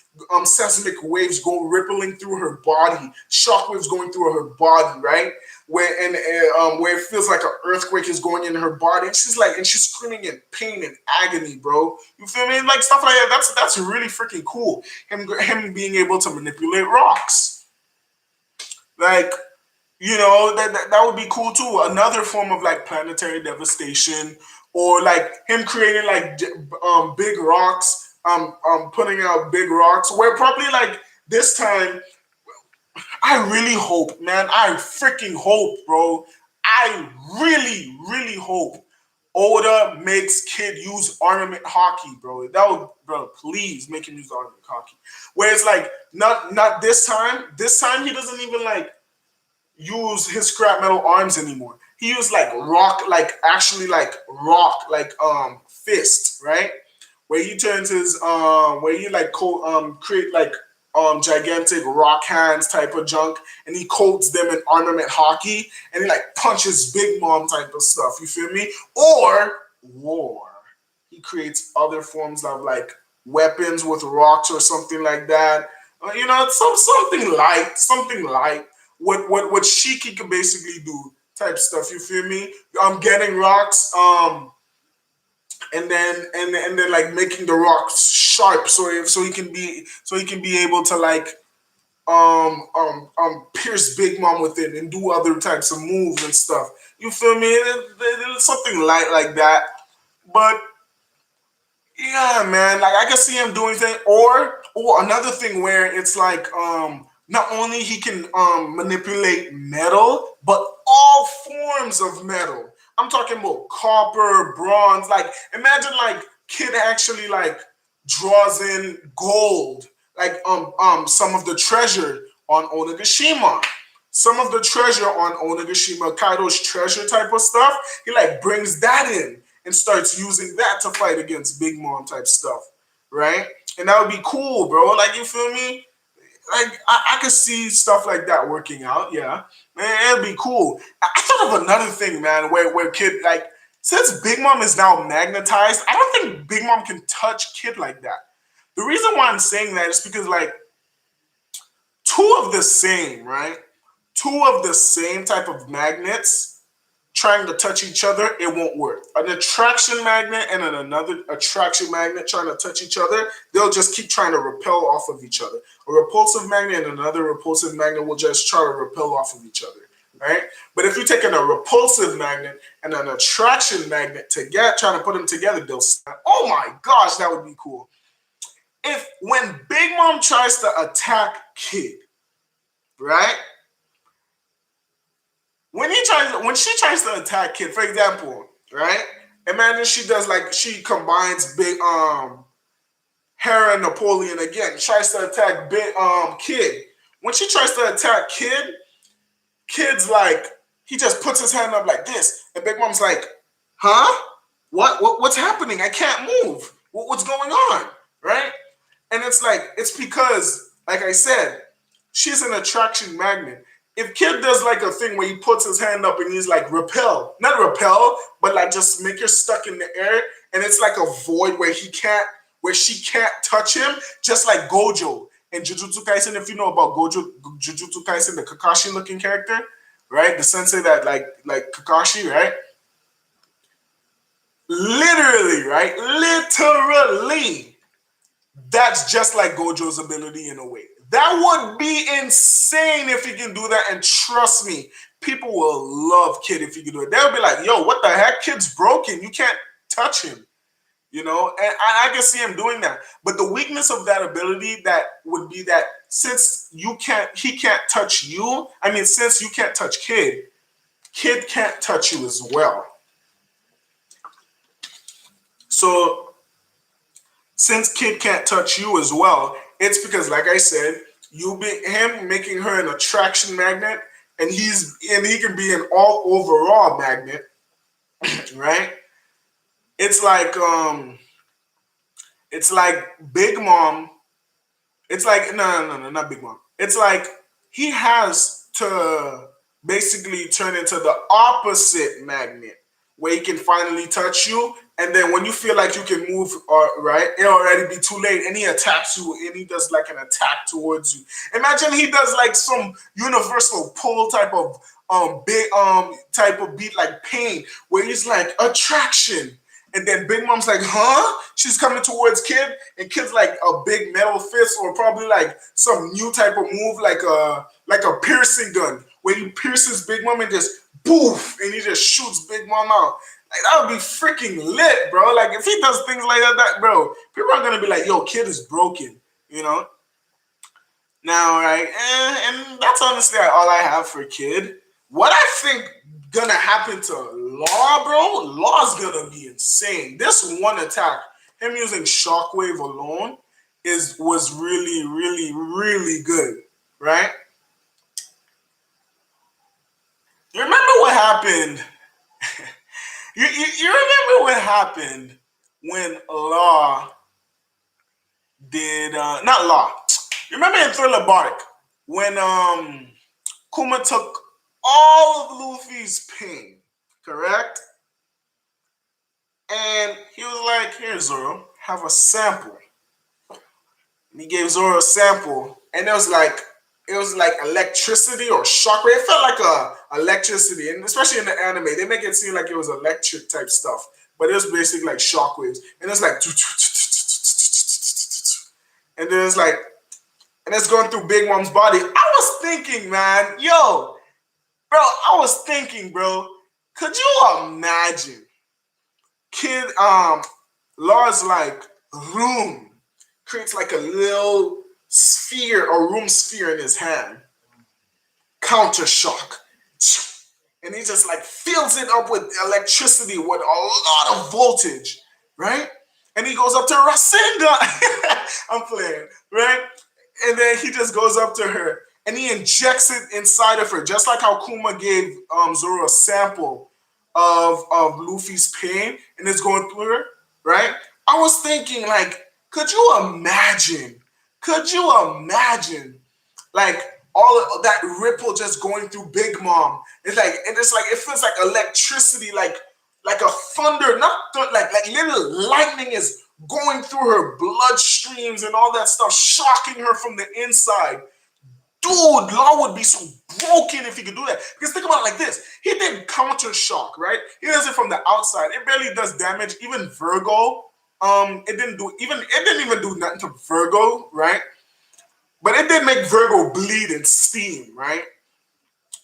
Seismic waves go rippling through her body, shockwaves going through her body, right? Where it feels like an earthquake is going in her body, and she's screaming in pain and agony, bro. You feel me? Like stuff like that. That's really freaking cool. Him being able to manipulate rocks, like that would be cool too. Another form of like planetary devastation, or like him creating like big rocks, putting out big rocks. Where probably like this time, I really hope, man. I freaking hope, bro. I really, really hope Oda makes Kid use armament hockey, bro. That would, bro. Please make him use armament hockey. Where it's like not this time. This time he doesn't even like use his scrap metal arms anymore. He used like rock, like actually like rock, like fist, right? Where he turns his where he like create like gigantic rock hands type of junk and he coats them in armament hockey and he like punches Big Mom type of stuff. You feel me? Or war. He creates other forms of like weapons with rocks or something like that. Something light, what Shiki can basically do type stuff. You feel me? Getting rocks, and then like making the rocks sharp, so he can be able to like pierce Big Mom with it and do other types of moves and stuff. You feel me? Something light like that, but yeah, man. Like I can see him doing things, or another thing where it's like not only he can manipulate metal, but all forms of metal. I'm talking about copper, bronze. Like imagine like Kid actually like draws in gold, like some of the treasure on Onigashima. Some of the treasure on Onigashima, Kaido's treasure type of stuff, he like brings that in and starts using that to fight against Big Mom type stuff, right? And that would be cool, bro. Like you feel me? Like I could see stuff like that working out. Yeah, man, it'd be cool. I thought of another thing, man, where Kid like since Big Mom is now magnetized, I don't think Big Mom can touch Kid like that. The reason why I'm saying that is because like two of the same, right? Two of the same type of magnets trying to touch each other, it won't work. An attraction magnet and another attraction magnet trying to touch each other, they'll just keep trying to repel off of each other. A repulsive magnet and another repulsive magnet will just try to repel off of each other, right? But if you take a repulsive magnet and an attraction magnet together, trying to put them together, they'll snap. Oh my gosh, that would be cool. If when Big Mom tries to attack Kid, right? When she tries to attack Kid, for example, right? Imagine she combines Big Hera and Napoleon again, tries to attack Big Kid. When she tries to attack Kid's like he just puts his hand up like this, and Big Mom's like, huh? What's happening? I can't move. What's going on? Right? And it's because, like I said, she's an attraction magnet. If Kid does like a thing where he puts his hand up and he's like not repel, but like just make her stuck in the air, and it's like a void where she can't touch him, just like Gojo and Jujutsu Kaisen. If you know about Jujutsu Kaisen, the Kakashi looking character, right? The sensei that like Kakashi, right? Literally, right? Literally. That's just like Gojo's ability in a way. That would be insane if he can do that. And trust me, people will love Kid if he can do it. They'll be like, yo, what the heck? Kid's broken. You can't touch him. You know, and I can see him doing that. But the weakness of that ability that would be that since he can't touch you. I mean, since you can't touch Kid, Kid can't touch you as well. So since Kid can't touch you as well, it's because, like I said, you be him making her an attraction magnet, and he can be an all overall magnet, right? It's like Big Mom. It's like no, not Big Mom. It's like he has to basically turn into the opposite magnet where he can finally touch you, and then when you feel like you can move, or right, it'll already be too late, and he attacks you, and he does like an attack towards you. Imagine he does like some universal pull type of big type of beat like Pain, where he's like attraction. And then Big Mom's like, huh? She's coming towards Kid, and Kid's like a big metal fist, or probably like some new type of move, like a piercing gun, where he pierces Big Mom and just boof, and he just shoots Big Mom out. Like that would be freaking lit, bro. Like if he does things like that, bro, people are gonna be like, yo, Kid is broken, you know? Now, right? And that's honestly all I have for Kid. What I think gonna happen to Law, bro? Law's gonna be insane. This one attack, him using Shockwave alone, was really, really, really good, right? You remember what happened? you remember what happened when Law did not Law. You remember in Thriller Bark when Kuma took all of Luffy's pain, correct? And he was like, here, Zoro, have a sample. And he gave Zoro a sample, and it was like electricity or shockwave. It felt like electricity, and especially in the anime, they make it seem like it was electric type stuff, but it was basically like shockwaves. And it's like, and then it's like, and it's going through Big Mom's body. I was thinking, man, yo, bro, I was thinking, bro, could you imagine Kid Law's like room creates like a little sphere or room sphere in his hand, counter shock, and he just like fills it up with electricity with a lot of voltage, right? And he goes up to Rasengan. I'm playing, right? And then he just goes up to her and he injects it inside of her, just like how Kuma gave Zoro a sample of Luffy's pain, and it's going through her, right? I was thinking, like, could you imagine? Could you imagine, like, all of that ripple just going through Big Mom? It's like, and it's like, it feels like electricity, like a thunder, like little lightning is going through her bloodstreams and all that stuff, shocking her from the inside. Dude, Law would be so broken if he could do that. Because think about it like this. He did counter shock, right? He does it from the outside. It barely does damage. Even Virgo, it didn't even do nothing to Virgo, right? But it did make Virgo bleed and steam, right?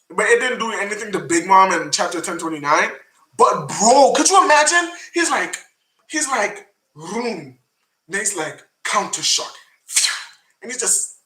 But it didn't do anything to Big Mom in chapter 1029. But bro, could you imagine? He's like, room. Then he's like, counter shock. And he's just